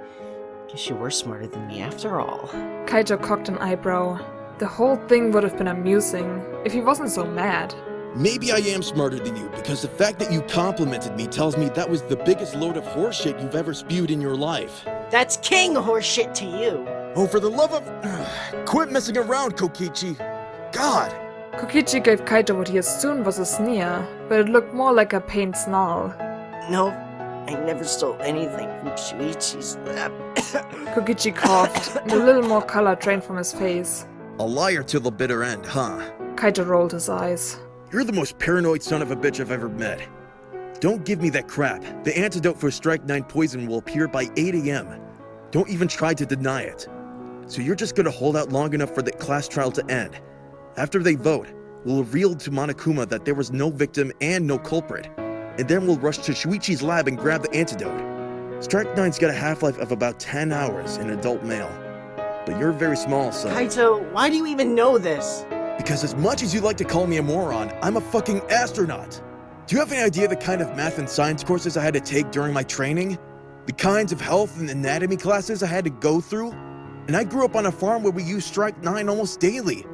Guess you were smarter than me after all. Kaito cocked an eyebrow. The whole thing would have been amusing if he wasn't so mad. Maybe I am smarter than you, because the fact that you complimented me tells me that was the biggest load of horseshit you've ever spewed in your life. That's king horseshit to you. Oh, for the love of... Quit messing around, Kokichi. God! Kokichi gave Kaito what he assumed was a sneer, but it looked more like a pained snarl. No, I never stole anything from Shuichi's lab. Kokichi coughed, and a little more color drained from his face. A liar till the bitter end, huh? Kaito rolled his eyes. You're the most paranoid son of a bitch I've ever met. Don't give me that crap. The antidote for Strike 9 poison will appear by 8 a.m. Don't even try to deny it. So you're just gonna hold out long enough for the class trial to end. After they vote, we'll reveal to Monokuma that there was no victim and no culprit. And then we'll rush to Shuichi's lab and grab the antidote. Strike 9's got a half-life of about 10 hours in adult male. But you're very small, so... Kaito, why do you even know this? Because as much as you like to call me a moron, I'm a fucking astronaut. Do you have any idea the kind of math and science courses I had to take during my training? The kinds of health and anatomy classes I had to go through? And I grew up on a farm where we used Strike 9 almost daily.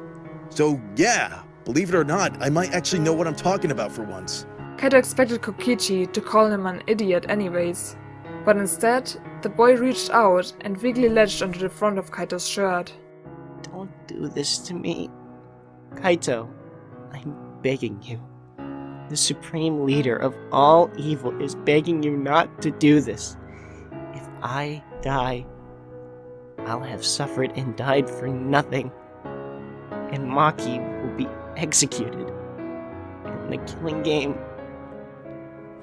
So yeah, believe it or not, I might actually know what I'm talking about for once. Kaito expected Kokichi to call him an idiot anyways, but instead, the boy reached out and weakly latched onto the front of Kaito's shirt. Don't do this to me. Kaito, I'm begging you. The supreme leader of all evil is begging you not to do this. If I die, I'll have suffered and died for nothing. And Maki will be executed. And the killing game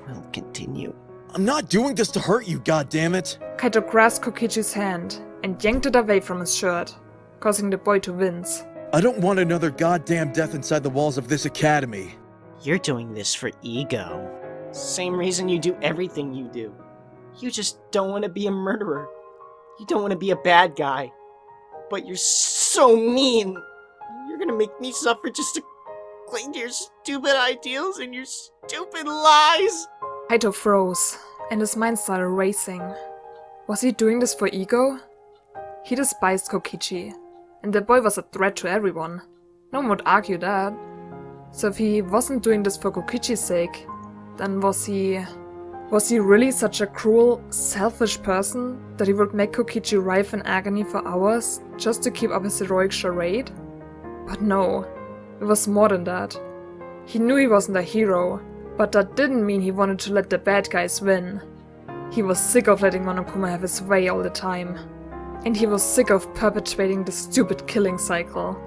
will continue. I'm not doing this to hurt you, goddammit! Kaito grasped Kokichi's hand and yanked it away from his shirt, causing the boy to wince. I don't want another goddamn death inside the walls of this academy. You're doing this for ego. Same reason you do everything you do. You just don't want to be a murderer. You don't want to be a bad guy. But you're so mean. You're gonna make me suffer just to cling to your stupid ideals and your stupid lies. Kaito froze, and his mind started racing. Was he doing this for ego? He despised Kokichi, and the boy was a threat to everyone. No one would argue that. So if he wasn't doing this for Kokichi's sake, then was he really such a cruel, selfish person that he would make Kokichi writhe in agony for hours just to keep up his heroic charade? But no, it was more than that. He knew he wasn't a hero, but that didn't mean he wanted to let the bad guys win. He was sick of letting Monokuma have his way all the time. And he was sick of perpetuating the stupid killing cycle.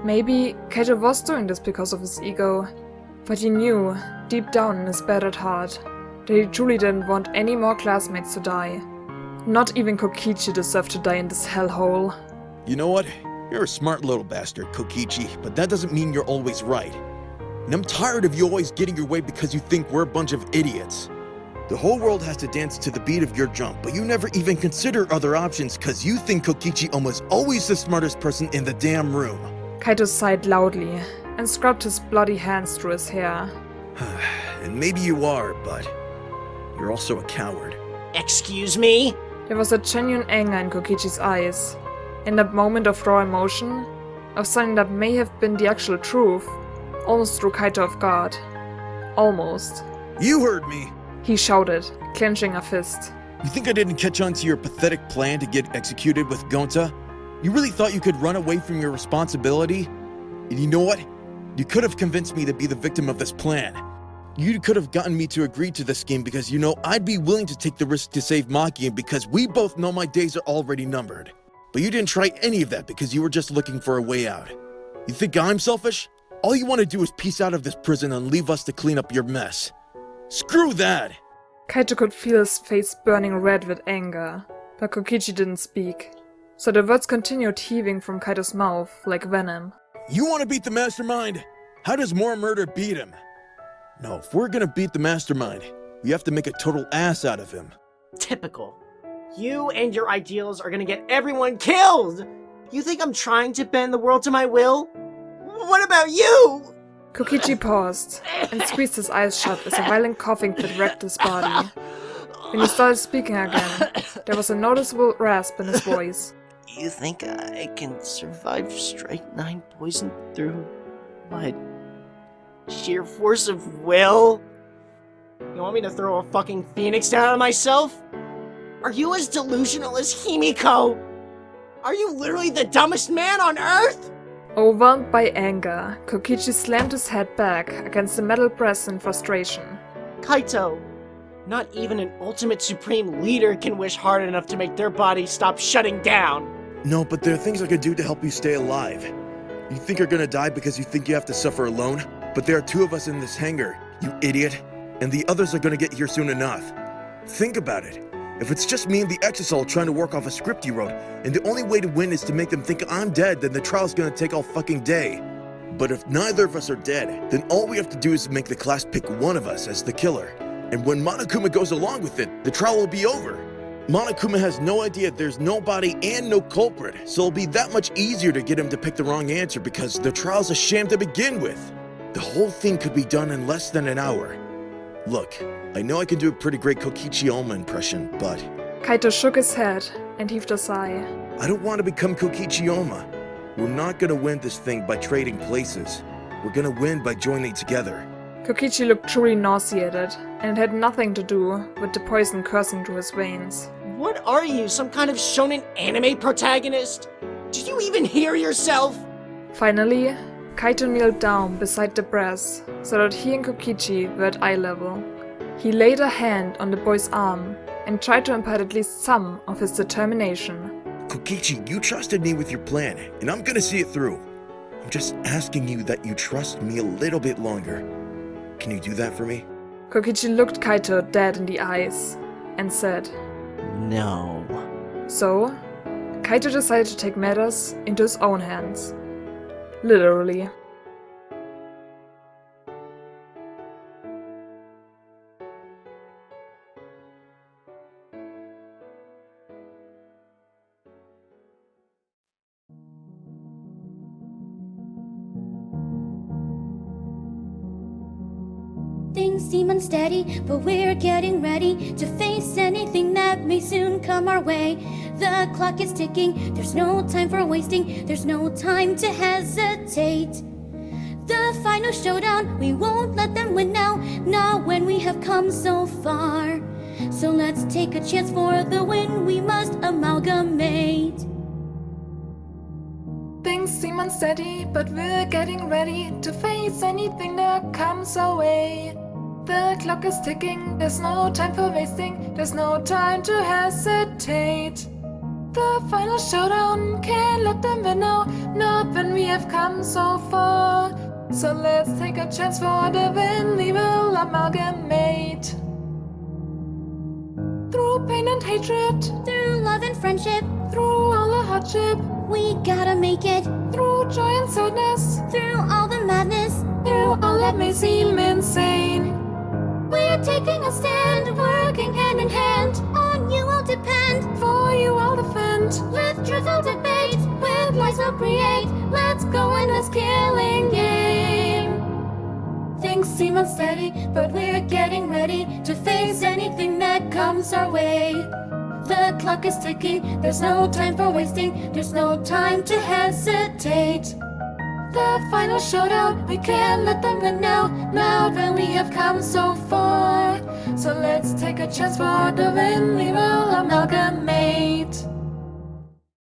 Maybe Kaito was doing this because of his ego, but he knew, deep down in his battered heart, that he truly didn't want any more classmates to die. Not even Kokichi deserved to die in this hellhole. You know what? You're a smart little bastard, Kokichi, but that doesn't mean you're always right. And I'm tired of you always getting your way because you think we're a bunch of idiots. The whole world has to dance to the beat of your jump, but you never even consider other options because you think Kokichi almost always the smartest person in the damn room. Kaito sighed loudly and scrubbed his bloody hands through his hair. And maybe you are, but you're also a coward. Excuse me? There was a genuine anger in Kokichi's eyes. In that moment of raw emotion, of something that may have been the actual truth, almost threw Kaito off guard. Almost. You heard me! He shouted, clenching a fist. You think I didn't catch on to your pathetic plan to get executed with Gonta? You really thought you could run away from your responsibility? And you know what? You could have convinced me to be the victim of this plan. You could have gotten me to agree to this scheme because you know I'd be willing to take the risk to save Maki and because we both know my days are already numbered. But you didn't try any of that because you were just looking for a way out. You think I'm selfish? All you want to do is piece out of this prison and leave us to clean up your mess. Screw that! Kaito could feel his face burning red with anger, but Kokichi didn't speak. So the words continued heaving from Kaito's mouth like venom. You want to beat the mastermind? How does more murder beat him? No, if we're gonna beat the mastermind, we have to make a total ass out of him. Typical. You and your ideals are gonna get everyone killed! You think I'm trying to bend the world to my will? What about you? Kokichi paused and squeezed his eyes shut as a violent coughing fit wrecked his body. When he started speaking again, there was a noticeable rasp in his voice. You think I can survive straight 9 poison through, what, sheer force of will? You want me to throw a fucking phoenix down on myself? Are you as delusional as Himiko? Are you literally the dumbest man on earth? Overwhelmed by anger, Kokichi slammed his head back against the metal press in frustration. Kaito, not even an ultimate supreme leader can wish hard enough to make their body stop shutting down. No, but there are things I could do to help you stay alive. You think you're gonna die because you think you have to suffer alone? But there are 2 of us in this hangar, you idiot. And the others are gonna get here soon enough. Think about it. If it's just me and the Exisol trying to work off a script you wrote, and the only way to win is to make them think I'm dead, then the trial's gonna take all fucking day. But if neither of us are dead, then all we have to do is make the class pick one of us as the killer. And when Monokuma goes along with it, the trial will be over. Monokuma has no idea there's no body and no culprit, so it'll be that much easier to get him to pick the wrong answer because the trial's a sham to begin with. The whole thing could be done in less than an hour. Look, I know I can do a pretty great Kokichi Oma impression, but Kaito shook his head and heaved a sigh. I don't want to become Kokichi Oma. We're not gonna win this thing by trading places. We're gonna win by joining together. Kokichi looked truly nauseated, and it had nothing to do with the poison coursing through his veins. What are you, some kind of shonen anime protagonist? Do you even hear yourself? Finally, Kaito kneeled down beside the press so that he and Kokichi were at eye level. He laid a hand on the boy's arm and tried to impart at least some of his determination. Kokichi, you trusted me with your plan, and I'm gonna see it through. I'm just asking you that you trust me a little bit longer. Can you do that for me? Kokichi looked Kaito dead in the eyes and said, No. So, Kaito decided to take matters into his own hands. Literally. Things seem unsteady, but we're getting ready to face anything that may soon come our way. The clock is ticking, there's no time for wasting, there's no time to hesitate. The final showdown, we won't let them win now, not when we have come so far. So let's take a chance for the win, we must amalgamate. Things seem unsteady, but we're getting ready to face anything that comes our way. The clock is ticking, there's no time for wasting, there's no time to hesitate. The final showdown, can't let them win now, not when we have come so far. So let's take a chance for the win, we will amalgamate. Through pain and hatred, Through love and friendship, through all the hardship, we gotta make it. through joy and sadness, Through all the madness, through all that may seem insane. we're taking a stand, working hand in hand. On you will depend. For you I'll defend. With truth we'll debate, with lies we'll create. Let's go in this killing game. Things seem unsteady, but we're getting ready to face anything that comes our way. The clock is ticking, there's no time for wasting, there's no time to hesitate. The final showdown, we can't let them win now, not when we have come so far. So let's take a chance for the win, we will amalgamate.